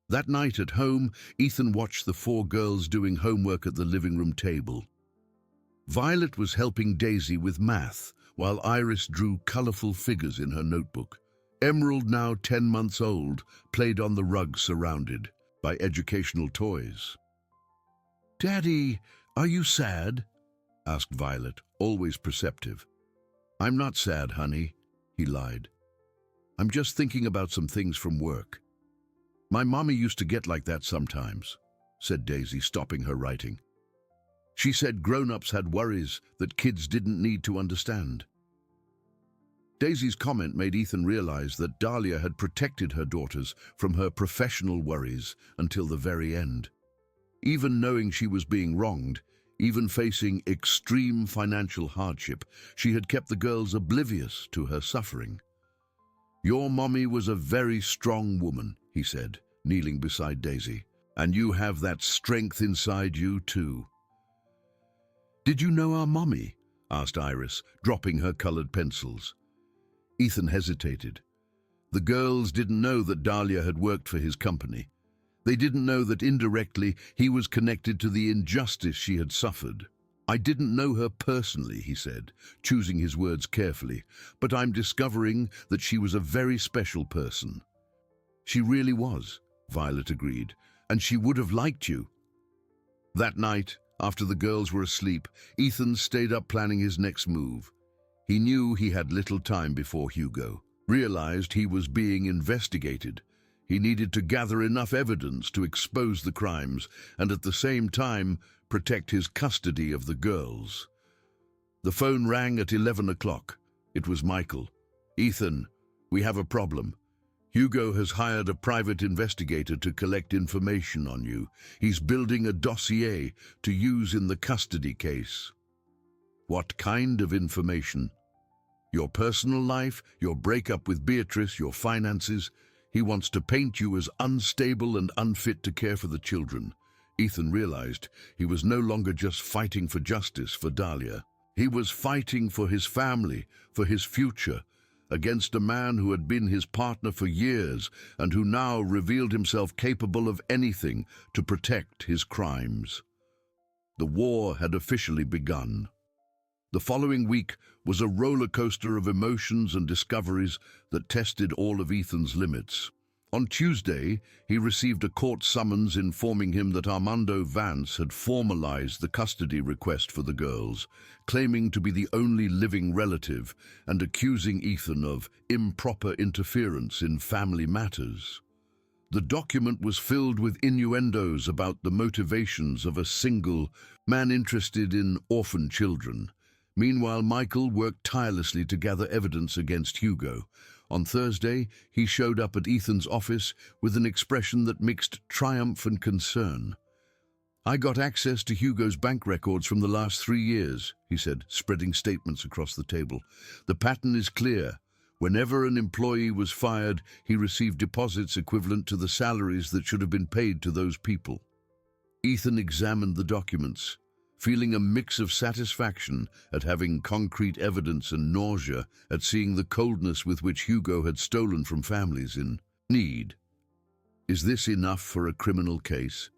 That night at home, Ethan watched the four girls doing homework at the living room table. Violet was helping Daisy with math, while Iris drew colorful figures in her notebook. Emerald, now 10 months old, played on the rug surrounded by educational toys. "Daddy, are you sad?" asked Violet, always perceptive. "I'm not sad, honey," he lied. "I'm just thinking about some things from work." "My mommy used to get like that sometimes," said Daisy, stopping her writing. "She said grown-ups had worries that kids didn't need to understand." Daisy's comment made Ethan realize that Dahlia had protected her daughters from her professional worries until the very end. Even knowing she was being wronged, even facing extreme financial hardship, she had kept the girls oblivious to her suffering. "Your mommy was a very strong woman," he said, kneeling beside Daisy, "and you have that strength inside you too." "Did you know our mommy?" asked Iris, dropping her colored pencils. Ethan hesitated. The girls didn't know that Dahlia had worked for his company. They didn't know that indirectly he was connected to the injustice she had suffered. "I didn't know her personally," he said, choosing his words carefully, "but I'm discovering that she was a very special person." "She really was," Violet agreed, "and she would have liked you." That night, after the girls were asleep, Ethan stayed up planning his next move. He knew he had little time before Hugo realized he was being investigated. He needed to gather enough evidence to expose the crimes and at the same time protect his custody of the girls. The phone rang at 11 o'clock. It was Michael. "Ethan, we have a problem. Hugo has hired a private investigator to collect information on you. He's building a dossier to use in the custody case." "What kind of information?" "Your personal life, your breakup with Beatrice, your finances. He wants to paint you as unstable and unfit to care for the children." Ethan realized he was no longer just fighting for justice for Dahlia. He was fighting for his family, for his future, against a man who had been his partner for years and who now revealed himself capable of anything to protect his crimes. The war had officially begun. The following week was a roller coaster of emotions and discoveries that tested all of Ethan's limits. On Tuesday, he received a court summons informing him that Armando Vance had formalized the custody request for the girls, claiming to be the only living relative and accusing Ethan of improper interference in family matters. The document was filled with innuendos about the motivations of a single man interested in orphan children. Meanwhile, Michael worked tirelessly to gather evidence against Hugo, On Thursday, he showed up at Ethan's office with an expression that mixed triumph and concern. "I got access to Hugo's bank records from the last 3 years," he said, spreading statements across the table. "The pattern is clear. Whenever an employee was fired, he received deposits equivalent to the salaries that should have been paid to those people." Ethan examined the documents, feeling a mix of satisfaction at having concrete evidence and nausea at seeing the coldness with which Hugo had stolen from families in need. "Is this enough for a criminal case?"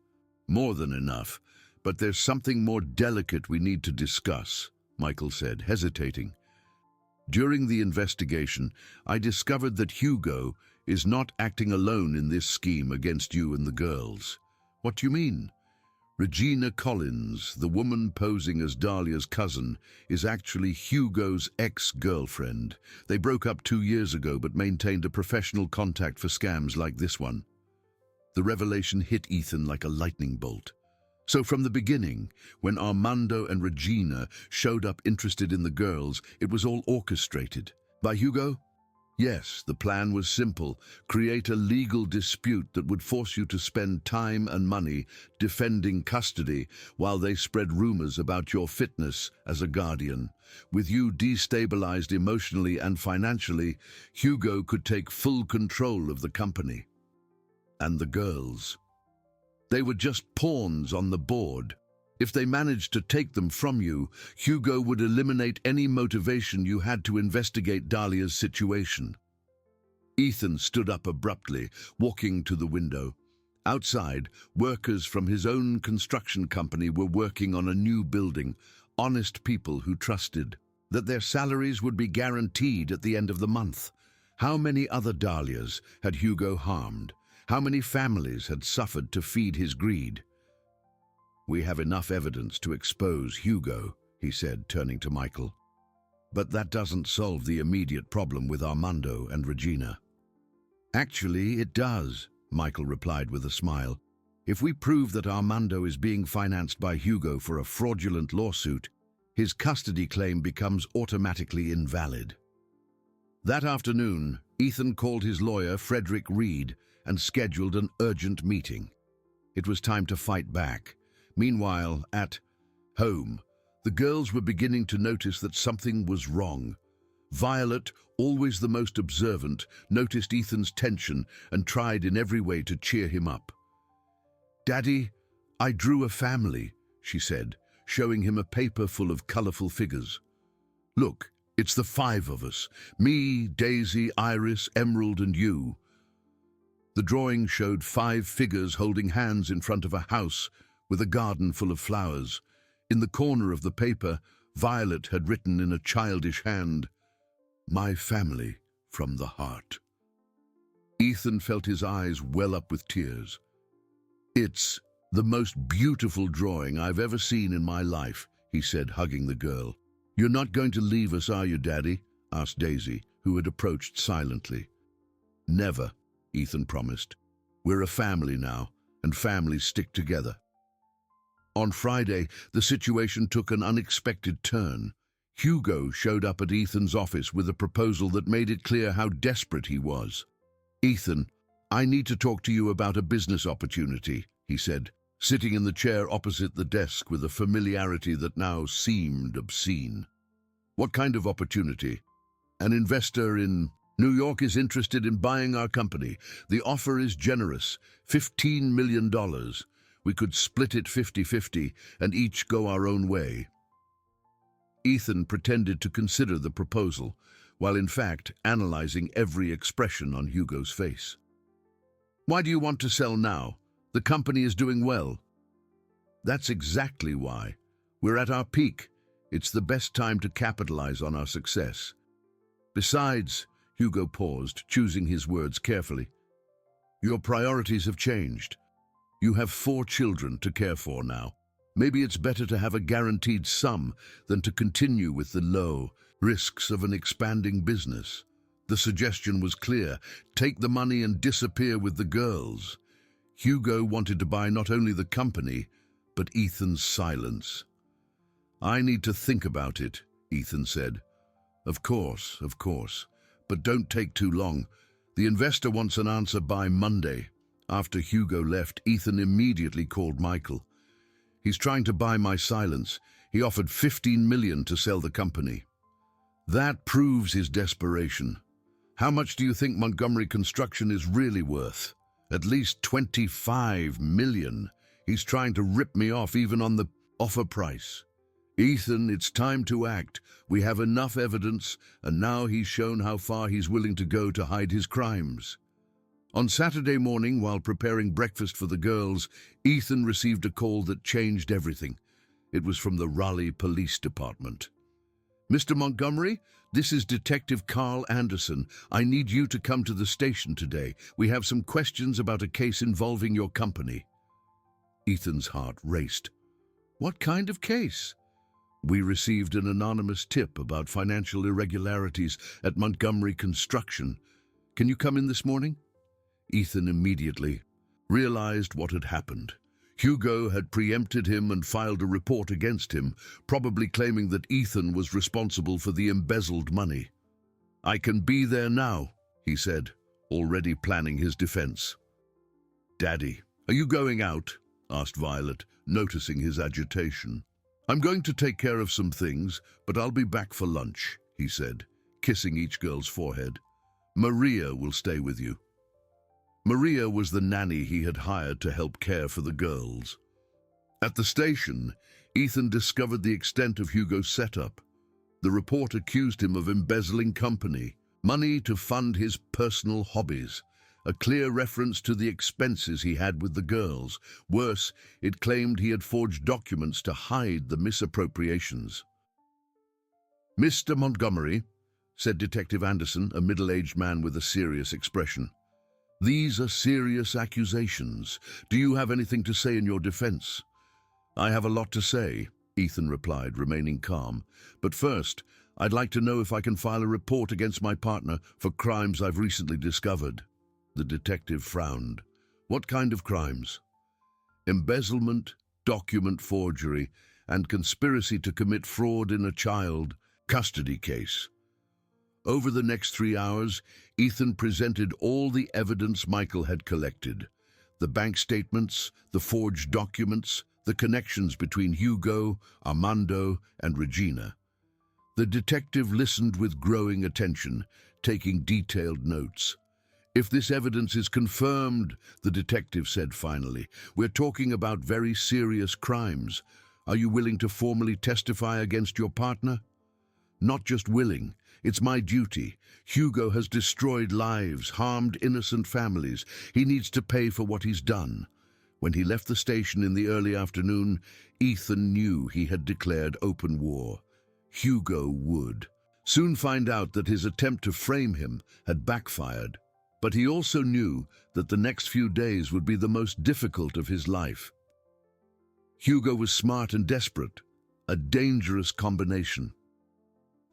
"More than enough, but there's something more delicate we need to discuss," Michael said, hesitating. "During the investigation, I discovered that Hugo is not acting alone in this scheme against you and the girls." "What do you mean?" "Regina Collins, the woman posing as Dahlia's cousin, is actually Hugo's ex-girlfriend. They broke up 2 years ago but maintained a professional contact for scams like this one." The revelation hit Ethan like a lightning bolt. So from the beginning, when Armando and Regina showed up interested in the girls, it was all orchestrated by Hugo? Yes, the plan was simple: create a legal dispute that would force you to spend time and money defending custody while they spread rumors about your fitness as a guardian. With you destabilized emotionally and financially, Hugo could take full control of the company. And the girls. They were just pawns on the board. If they managed to take them from you, Hugo would eliminate any motivation you had to investigate Dahlia's situation. Ethan stood up abruptly, walking to the window. Outside, workers from his own construction company were working on a new building, honest people who trusted that their salaries would be guaranteed at the end of the month. How many other Dahlias had Hugo harmed? How many families had suffered to feed his greed? "We have enough evidence to expose Hugo," he said, turning to Michael. "But that doesn't solve the immediate problem with Armando and Regina." "Actually, it does," Michael replied with a smile. "If we prove that Armando is being financed by Hugo for a fraudulent lawsuit, his custody claim becomes automatically invalid." That afternoon, Ethan called his lawyer, Frederick Reed, and scheduled an urgent meeting. It was time to fight back. Meanwhile, at home, the girls were beginning to notice that something was wrong. Violet, always the most observant, noticed Ethan's tension and tried in every way to cheer him up. "Daddy, I drew a family," she said, showing him a paper full of colorful figures. "Look, it's the 5 of us, me, Daisy, Iris, Emerald, and you." The drawing showed 5 figures holding hands in front of a house with a garden full of flowers. In the corner of the paper, Violet had written in a childish hand, "My family from the heart." Ethan felt his eyes well up with tears. "It's the most beautiful drawing I've ever seen in my life," he said, hugging the girl. "You're not going to leave us, are you, Daddy?" asked Daisy, who had approached silently. "Never," Ethan promised. "We're a family now, and families stick together." On Friday, the situation took an unexpected turn. Hugo showed up at Ethan's office with a proposal that made it clear how desperate he was. "Ethan, I need to talk to you about a business opportunity," he said, sitting in the chair opposite the desk with a familiarity that now seemed obscene. "What kind of opportunity?" "An investor in New York is interested in buying our company. The offer is generous, $15 million. We could split it 50-50 and each go our own way." Ethan pretended to consider the proposal, while in fact analyzing every expression on Hugo's face. "Why do you want to sell now? The company is doing well." "That's exactly why. We're at our peak. It's the best time to capitalize on our success. Besides," Hugo paused, choosing his words carefully, "your priorities have changed. You have 4 children to care for now. Maybe it's better to have a guaranteed sum than to continue with the low risks of an expanding business." The suggestion was clear: take the money and disappear with the girls. Hugo wanted to buy not only the company, but Ethan's silence. "I need to think about it," Ethan said. Of course, but don't take too long. The investor wants an answer by Monday." After Hugo left, Ethan immediately called Michael. "He's trying to buy my silence. He offered 15 million to sell the company." That proves his desperation. "How much do you think Montgomery Construction is really worth?" "At least 25 million. He's trying to rip me off even on the offer price." "Ethan, it's time to act. We have enough evidence, and now he's shown how far he's willing to go to hide his crimes." On Saturday morning, while preparing breakfast for the girls, Ethan received a call that changed everything. It was from the Raleigh Police Department. "Mr. Montgomery, this is Detective Carl Anderson. I need you to come to the station today. We have some questions about a case involving your company." Ethan's heart raced. "What kind of case?" "We received an anonymous tip about financial irregularities at Montgomery Construction. Can you come in this morning?" Ethan immediately realized what had happened. Hugo had preempted him and filed a report against him, probably claiming that Ethan was responsible for the embezzled money. "I can be there now," he said, already planning his defense. "Daddy, are you going out?" asked Violet, noticing his agitation. "I'm going to take care of some things, but I'll be back for lunch," he said, kissing each girl's forehead. "Maria will stay with you." Maria was the nanny he had hired to help care for the girls. At the station, Ethan discovered the extent of Hugo's setup. The report accused him of embezzling company money to fund his personal hobbies, a clear reference to the expenses he had with the girls. Worse, it claimed he had forged documents to hide the misappropriations. "Mr. Montgomery," said Detective Anderson, a middle-aged man with a serious expression, "these are serious accusations. Do you have anything to say in your defense?" "I have a lot to say," Ethan replied, remaining calm. "But first, I'd like to know if I can file a report against my partner for crimes I've recently discovered." The detective frowned. "What kind of crimes?" "Embezzlement, document forgery, and conspiracy to commit fraud in a child custody case." Over the next 3 hours, Ethan presented all the evidence Michael had collected. The bank statements, the forged documents, the connections between Hugo, Armando, and Regina. The detective listened with growing attention, taking detailed notes. "If this evidence is confirmed," the detective said finally, "we're talking about very serious crimes. Are you willing to formally testify against your partner?" "Not just willing. It's my duty. Hugo has destroyed lives, harmed innocent families. He needs to pay for what he's done." When he left the station in the early afternoon, Ethan knew he had declared open war. Hugo would soon find out that his attempt to frame him had backfired. But he also knew that the next few days would be the most difficult of his life. Hugo was smart and desperate, a dangerous combination.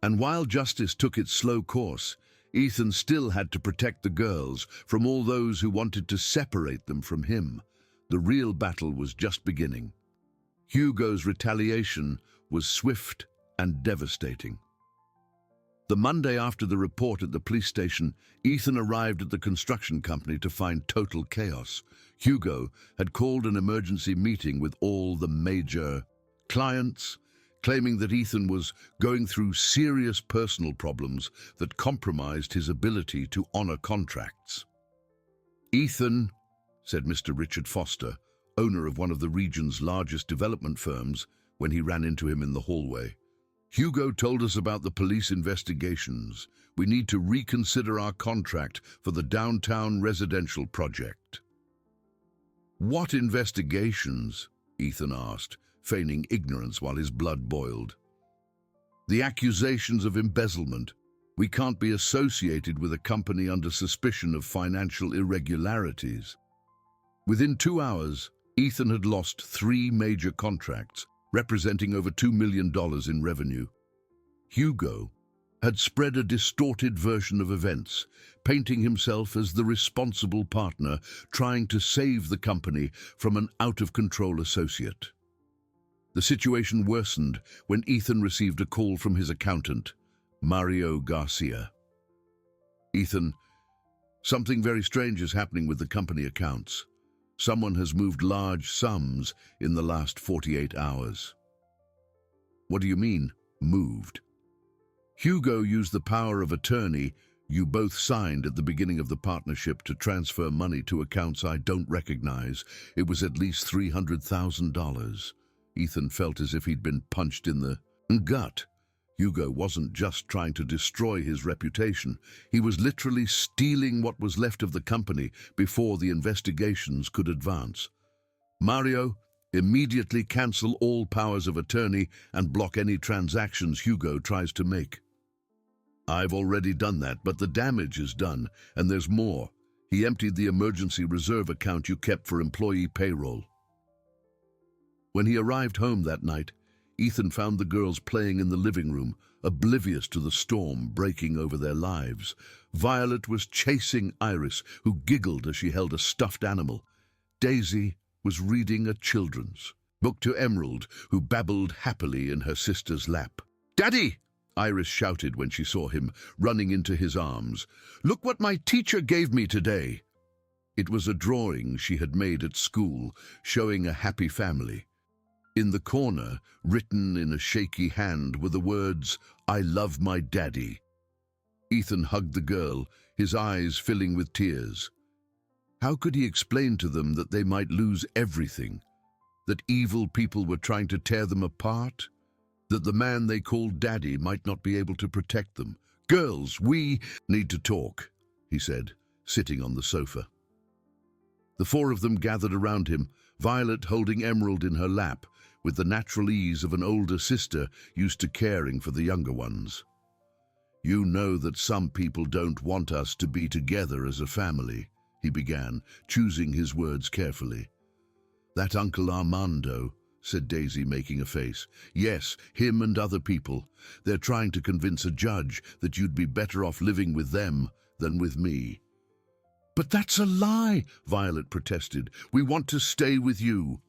And while justice took its slow course, Ethan still had to protect the girls from all those who wanted to separate them from him. The real battle was just beginning. Hugo's retaliation was swift and devastating. The Monday after the report at the police station, Ethan arrived at the construction company to find total chaos. Hugo had called an emergency meeting with all the major clients, claiming that Ethan was going through serious personal problems that compromised his ability to honor contracts. "Ethan," said Mr. Richard Foster, owner of one of the region's largest development firms, when he ran into him in the hallway, "Hugo told us about the police investigations. We need to reconsider our contract for the downtown residential project." "What investigations?" Ethan asked, feigning ignorance while his blood boiled. "The accusations of embezzlement. We can't be associated with a company under suspicion of financial irregularities." Within 2 hours, Ethan had lost 3 major contracts, representing over $2 million in revenue. Hugo had spread a distorted version of events, painting himself as the responsible partner, trying to save the company from an out-of-control associate. The situation worsened when Ethan received a call from his accountant, Mario Garcia. Ethan, something very strange is happening with the company accounts. Someone has moved large sums in the last 48 hours. What do you mean, moved? Hugo used the power of attorney you both signed at the beginning of the partnership to transfer money to accounts I don't recognize. It was at least $300,000. Ethan felt as if he'd been punched in the gut. Hugo wasn't just trying to destroy his reputation. He was literally stealing what was left of the company before the investigations could advance. Mario, immediately cancel all powers of attorney and block any transactions Hugo tries to make. I've already done that, but the damage is done, and there's more. He emptied the emergency reserve account you kept for employee payroll. When he arrived home that night, Ethan found the girls playing in the living room, oblivious to the storm breaking over their lives. Violet was chasing Iris, who giggled as she held a stuffed animal. Daisy was reading a children's book to Emerald, who babbled happily in her sister's lap. "Daddy!" Iris shouted when she saw him, running into his arms. "Look what my teacher gave me today!" It was a drawing she had made at school, showing a happy family. In the corner, written in a shaky hand, were the words, "I love my daddy." Ethan hugged the girl, his eyes filling with tears. How could he explain to them that they might lose everything? That evil people were trying to tear them apart? That the man they called Daddy might not be able to protect them? "Girls, we need to talk," he said, sitting on the sofa. The four of them gathered around him, Violet holding Emerald in her lap, with the natural ease of an older sister used to caring for the younger ones. "You know that some people don't want us to be together as a family," he began, choosing his words carefully. "That Uncle Armando," said Daisy, making a face. "Yes, him and other people. They're trying to convince a judge that you'd be better off living with them than with me." "But that's a lie," Violet protested. "We want to stay with you."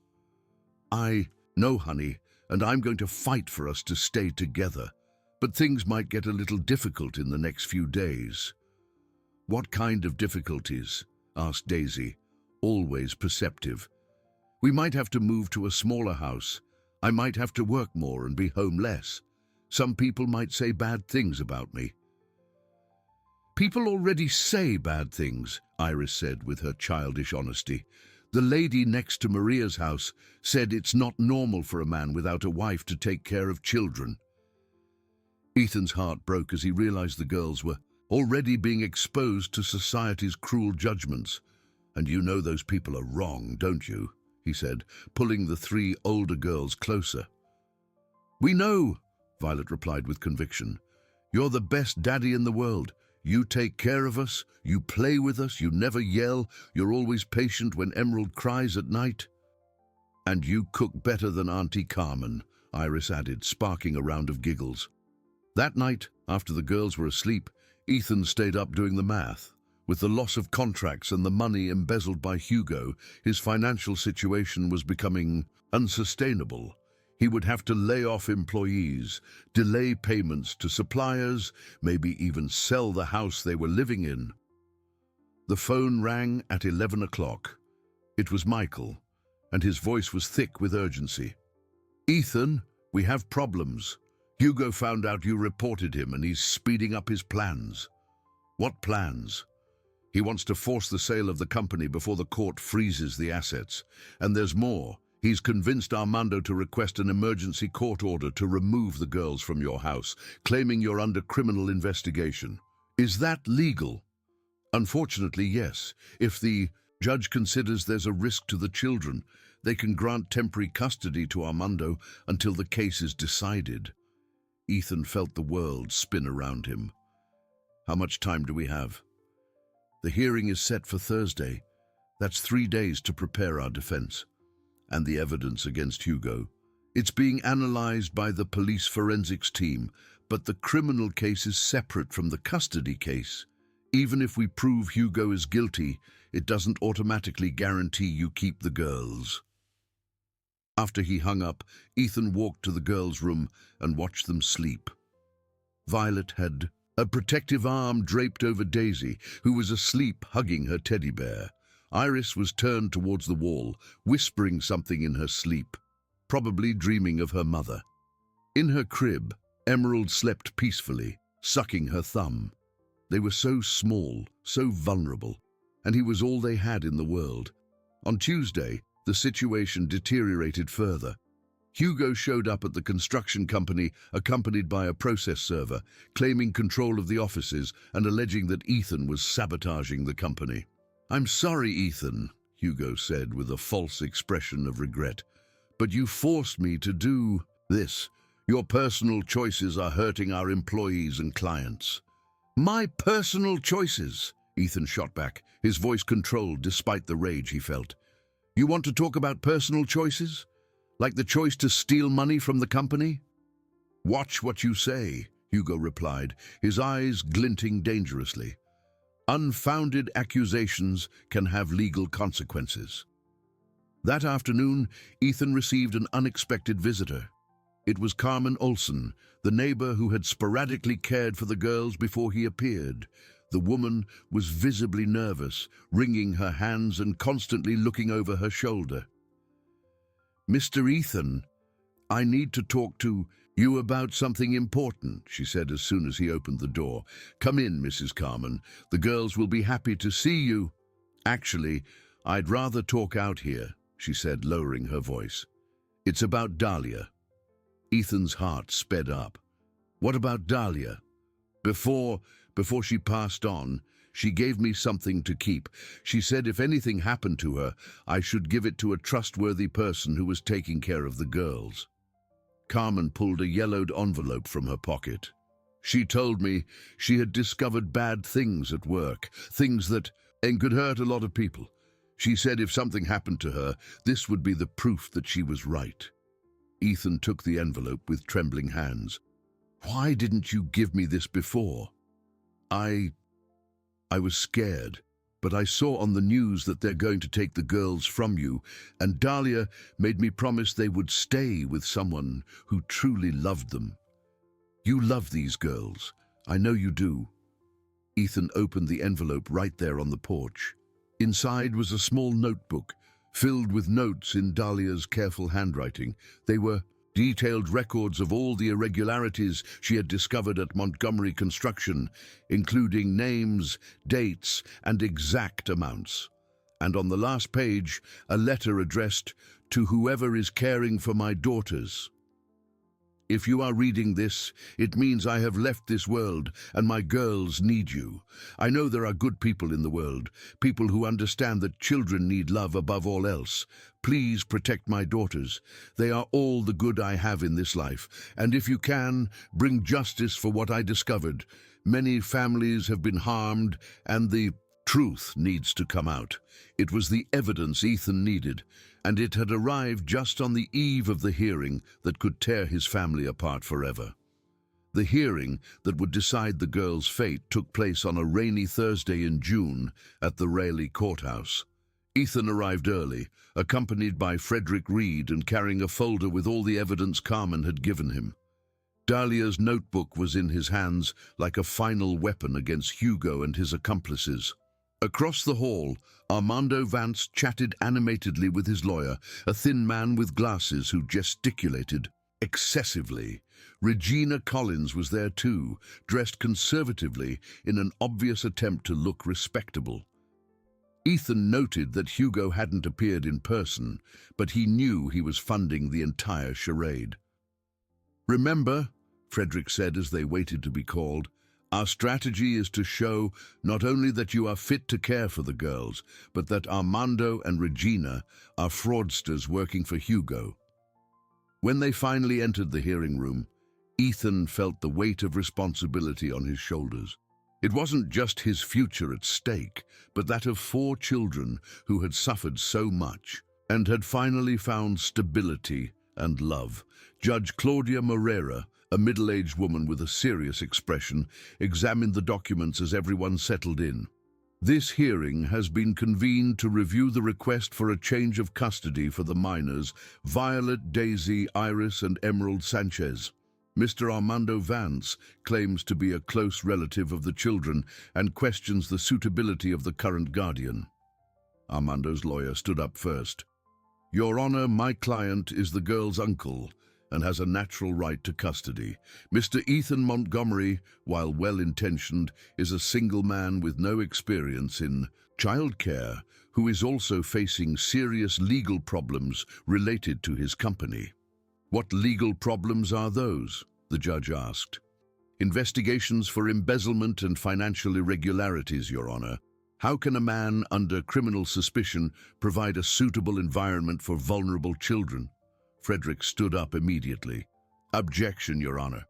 "I know, honey, and I'm going to fight for us to stay together. But things might get a little difficult in the next few days." "What kind of difficulties?" asked Daisy, always perceptive. "We might have to move to a smaller house. I might have to work more and be home less. Some people might say bad things about me." "People already say bad things," Iris said with her childish honesty. "The lady next to Maria's house said it's not normal for a man without a wife to take care of children." Ethan's heart broke as he realized the girls were already being exposed to society's cruel judgments. "And you know those people are wrong, don't you?" he said, pulling the three older girls closer. "We know," Violet replied with conviction. "You're the best daddy in the world. You take care of us, you play with us, you never yell, you're always patient when Emerald cries at night." "And you cook better than Auntie Carmen," Iris added, sparking a round of giggles. That night, after the girls were asleep, Ethan stayed up doing the math. With the loss of contracts and the money embezzled by Hugo, his financial situation was becoming unsustainable. He would have to lay off employees, delay payments to suppliers, maybe even sell the house they were living in. The phone rang at 11 o'clock. It was Michael, and his voice was thick with urgency. "Ethan, we have problems. Hugo found out you reported him, and he's speeding up his plans." "What plans?" "He wants to force the sale of the company before the court freezes the assets. And there's more. He's convinced Armando to request an emergency court order to remove the girls from your house, claiming you're under criminal investigation." "Is that legal?" "Unfortunately, yes. If the judge considers there's a risk to the children, they can grant temporary custody to Armando until the case is decided." Ethan felt the world spin around him. "How much time do we have?" "The hearing is set for Thursday. That's 3 days to prepare our defense." "And the evidence against Hugo?" "It's being analyzed by the police forensics team, but the criminal case is separate from the custody case. Even if we prove Hugo is guilty, it doesn't automatically guarantee you keep the girls." After he hung up, Ethan walked to the girls' room and watched them sleep. Violet had A protective arm draped over Daisy, who was asleep hugging her teddy bear. Iris was turned towards the wall, whispering something in her sleep, probably dreaming of her mother. In her crib, Emerald slept peacefully, sucking her thumb. They were so small, so vulnerable, and he was all they had in the world. On Tuesday, the situation deteriorated further. Hugo showed up at the construction company, accompanied by a process server, claiming control of the offices and alleging that Ethan was sabotaging the company. "I'm sorry, Ethan," Hugo said with a false expression of regret, "but you forced me to do this. Your personal choices are hurting our employees and clients." "My personal choices?" Ethan shot back, his voice controlled despite the rage he felt. "You want to talk about personal choices? Like the choice to steal money from the company?" "Watch what you say," Hugo replied, his eyes glinting dangerously. "Unfounded accusations can have legal consequences." That afternoon, Ethan received an unexpected visitor. It was Carmen Olsen, the neighbor who had sporadically cared for the girls before he appeared. The woman was visibly nervous, wringing her hands and constantly looking over her shoulder. "Mr. Ethan, I need to talk to you about something important," she said as soon as he opened the door. "Come in, Mrs. Carmen. The girls will be happy to see you." "Actually, I'd rather talk out here," she said, lowering her voice. "It's about Dahlia." Ethan's heart sped up. "What about Dahlia?" Before she passed on, she gave me something to keep. She said if anything happened to her, I should give it to a trustworthy person who was taking care of the girls." Carmen pulled a yellowed envelope from her pocket. "She told me she had discovered bad things at work, things that could hurt a lot of people. She said if something happened to her, this would be the proof that she was right." Ethan took the envelope with trembling hands. "Why didn't you give me this before?" I was scared, but I saw on the news that they're going to take the girls from you, and Dahlia made me promise they would stay with someone who truly loved them. You love these girls. I know you do." Ethan opened the envelope right there on the porch. Inside was a small notebook, filled with notes in Dahlia's careful handwriting. They were detailed records of all the irregularities she had discovered at Montgomery Construction, including names, dates, and exact amounts. And on the last page, a letter addressed to whoever is caring for my daughters. If you are reading this, it means I have left this world and my girls need you. I know there are good people in the world, people who understand that children need love above all else. Please protect my daughters. They are all the good I have in this life, and if you can, bring justice for what I discovered. Many families have been harmed, and the truth needs to come out. It was the evidence Ethan needed, and it had arrived just on the eve of the hearing that could tear his family apart forever. The hearing that would decide the girl's fate took place on a rainy Thursday in June at the Raleigh courthouse. Ethan arrived early, accompanied by Frederick Reed and carrying a folder with all the evidence Carmen had given him. Dahlia's notebook was in his hands like a final weapon against Hugo and his accomplices. Across the hall, Armando Vance chatted animatedly with his lawyer, a thin man with glasses who gesticulated excessively. Regina Collins was there too, dressed conservatively in an obvious attempt to look respectable. Ethan noted that Hugo hadn't appeared in person, but he knew he was funding the entire charade. "Remember," Frederick said as they waited to be called, "our strategy is to show not only that you are fit to care for the girls, but that Armando and Regina are fraudsters working for Hugo." When they finally entered the hearing room, Ethan felt the weight of responsibility on his shoulders. It wasn't just his future at stake, but that of 4 children who had suffered so much and had finally found stability and love. Judge Claudia Moreira, a middle-aged woman with a serious expression, examined the documents as everyone settled in. "This hearing has been convened to review the request for a change of custody for the minors, Violet, Daisy, Iris, and Emerald Sanchez. Mr. Armando Vance claims to be a close relative of the children and questions the suitability of the current guardian. Armando's lawyer stood up first. Your Honor, my client is the girl's uncle and has a natural right to custody. Mr. Ethan Montgomery, while well-intentioned, is a single man with no experience in childcare who is also facing serious legal problems related to his company. What legal problems are those? The judge asked. Investigations for embezzlement and financial irregularities, Your Honor. How can a man under criminal suspicion provide a suitable environment for vulnerable children? Frederick stood up immediately. Objection, Your Honor.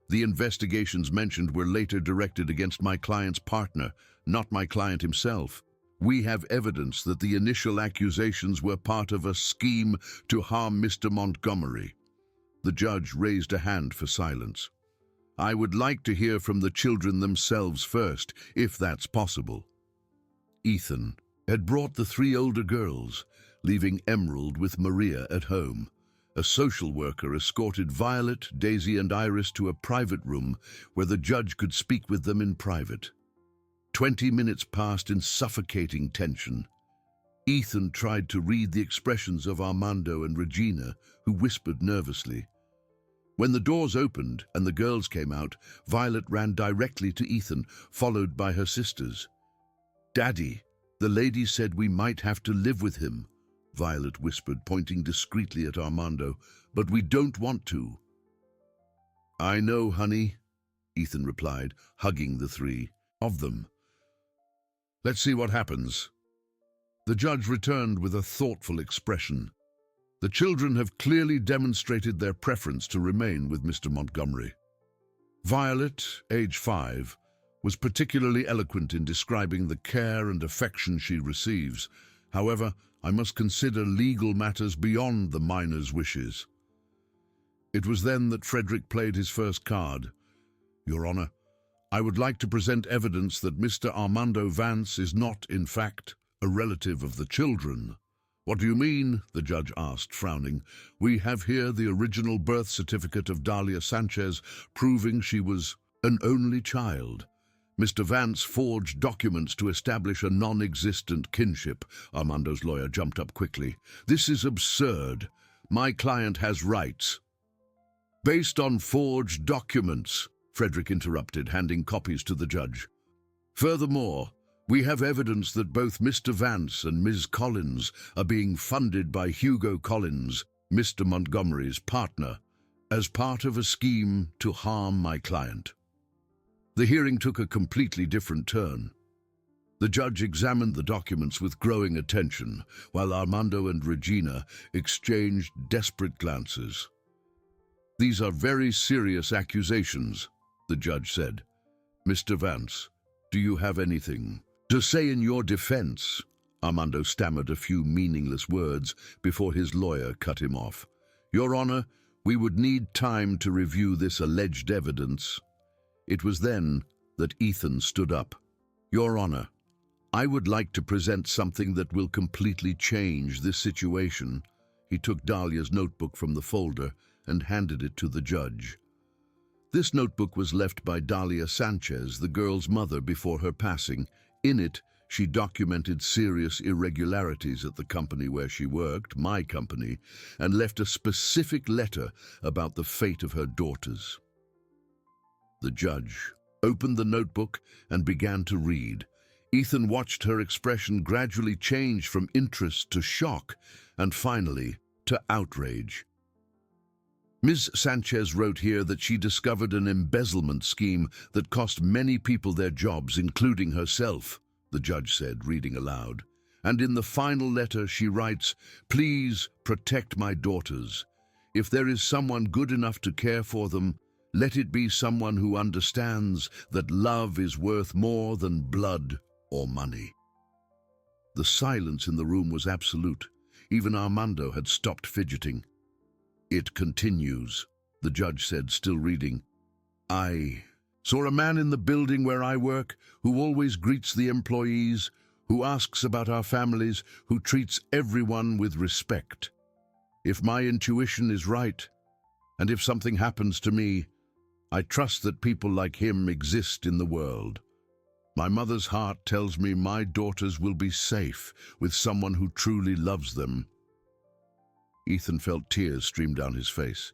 The investigations mentioned were later directed against my client's partner, not my client himself. We have evidence that the initial accusations were part of a scheme to harm Mr. Montgomery. The judge raised a hand for silence. I would like to hear from the children themselves first, if that's possible. Ethan had brought the 3 older girls, leaving Emerald with Maria at home. A social worker escorted Violet, Daisy, and Iris to a private room where the judge could speak with them in private. 20 minutes passed in suffocating tension. Ethan tried to read the expressions of Armando and Regina, who whispered nervously. When the doors opened and the girls came out, Violet ran directly to Ethan, followed by her sisters. Daddy, the lady said we might have to live with him, Violet whispered, pointing discreetly at Armando, but we don't want to. I know, honey, Ethan replied, hugging the 3 of them. Let's see what happens. The judge returned with a thoughtful expression. The children have clearly demonstrated their preference to remain with Mr. Montgomery. Violet, age 5, was particularly eloquent in describing the care and affection she receives. However, I must consider legal matters beyond the minor's wishes. It was then that Frederick played his first card. Your Honor, I would like to present evidence that Mr. Armando Vance is not, in fact, a relative of the children. What do you mean? The judge asked, frowning. We have here the original birth certificate of Dahlia Sanchez, proving she was an only child. Mr. Vance forged documents to establish a non-existent kinship. Armando's lawyer jumped up quickly. This is absurd. My client has rights. Based on forged documents, Frederick interrupted, handing copies to the judge. Furthermore, we have evidence that both Mr. Vance and Ms. Collins are being funded by Hugo Collins, Mr. Montgomery's partner, as part of a scheme to harm my client. The hearing took a completely different turn. The judge examined the documents with growing attention, while Armando and Regina exchanged desperate glances. These are very serious accusations, the judge said. Mr. Vance, do you have anything to say in your defense? Armando stammered a few meaningless words before his lawyer cut him off. Your Honor, we would need time to review this alleged evidence. It was then that Ethan stood up. Your Honor, I would like to present something that will completely change this situation. He took Dahlia's notebook from the folder and handed it to the judge. This notebook was left by Dahlia Sanchez, the girl's mother, before her passing. In it, she documented serious irregularities at the company where she worked, my company, and left a specific letter about the fate of her daughters. The judge opened the notebook and began to read. Ethan watched her expression gradually change from interest to shock, and finally to outrage. Ms. Sanchez wrote here that she discovered an embezzlement scheme that cost many people their jobs, including herself, the judge said, reading aloud. And in the final letter she writes, "Please protect my daughters. If there is someone good enough to care for them, let it be someone who understands that love is worth more than blood or money." The silence in the room was absolute. Even Armando had stopped fidgeting. It continues, the judge said, still reading. I saw a man in the building where I work who always greets the employees, who asks about our families, who treats everyone with respect. If my intuition is right, and if something happens to me, I trust that people like him exist in the world. My mother's heart tells me my daughters will be safe with someone who truly loves them." Ethan felt tears stream down his face.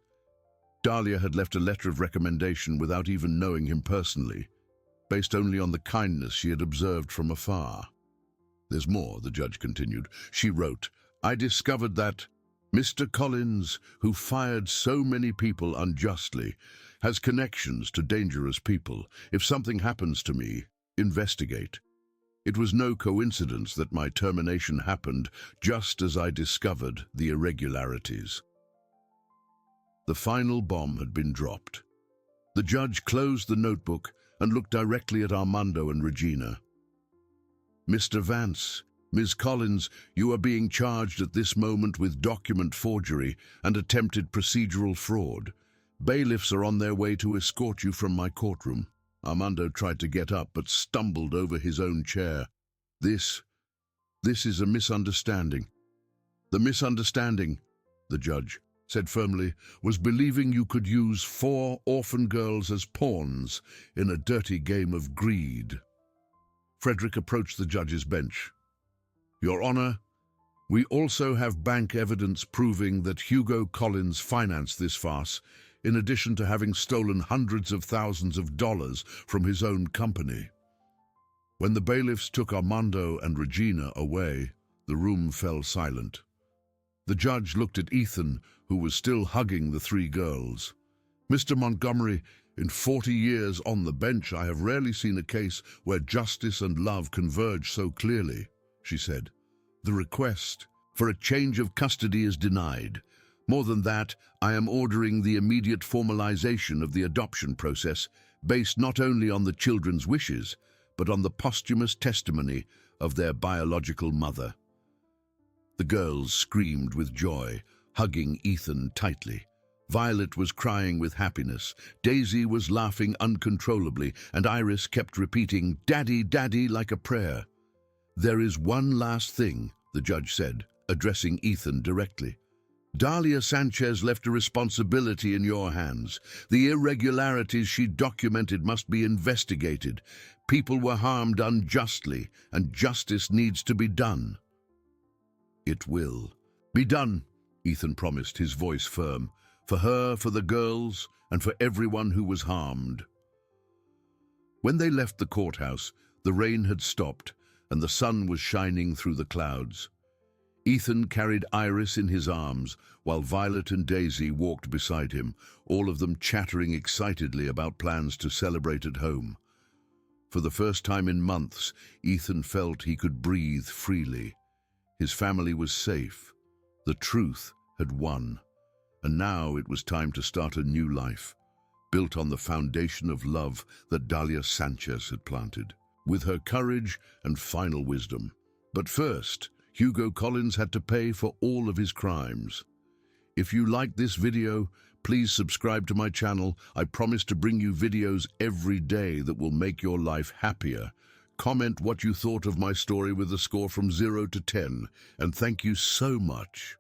Dahlia had left a letter of recommendation without even knowing him personally, based only on the kindness she had observed from afar. "There's more," the judge continued. She wrote, "I discovered that Mr. Collins, who fired so many people unjustly, has connections to dangerous people. If something happens to me, investigate. It was no coincidence that my termination happened just as I discovered the irregularities." The final bomb had been dropped. The judge closed the notebook and looked directly at Armando and Regina. "Mr. Vance, Ms. Collins, you are being charged at this moment with document forgery and attempted procedural fraud. Bailiffs are on their way to escort you from my courtroom." Armando tried to get up but stumbled over his own chair. This is a misunderstanding." "The misunderstanding," the judge said firmly, "was believing you could use 4 orphan girls as pawns in a dirty game of greed." Frederick approached the judge's bench. "Your Honor, we also have bank evidence proving that Hugo Collins financed this farce, in addition to having stolen hundreds of thousands of dollars from his own company." When the bailiffs took Armando and Regina away, the room fell silent. The judge looked at Ethan, who was still hugging the 3 girls. "Mr. Montgomery, in 40 years on the bench, I have rarely seen a case where justice and love converge so clearly," she said. "The request for a change of custody is denied. More than that, I am ordering the immediate formalization of the adoption process, based not only on the children's wishes, but on the posthumous testimony of their biological mother." The girls screamed with joy, hugging Ethan tightly. Violet was crying with happiness, Daisy was laughing uncontrollably, and Iris kept repeating, "Daddy, Daddy," like a prayer. "There is one last thing," the judge said, addressing Ethan directly. "Dahlia Sanchez left a responsibility in your hands. The irregularities she documented must be investigated. People were harmed unjustly, and justice needs to be done." "It will be done," Ethan promised, his voice firm. "For her, for the girls, and for everyone who was harmed." When they left the courthouse, the rain had stopped, and the sun was shining through the clouds. Ethan carried Iris in his arms, while Violet and Daisy walked beside him, all of them chattering excitedly about plans to celebrate at home. For the first time in months, Ethan felt he could breathe freely. His family was safe. The truth had won. And now it was time to start a new life, built on the foundation of love that Dahlia Sanchez had planted, with her courage and final wisdom. But first, Hugo Collins had to pay for all of his crimes. If you liked this video, please subscribe to my channel. I promise to bring you videos every day that will make your life happier. Comment what you thought of my story with a score from 0 to 10, and thank you so much.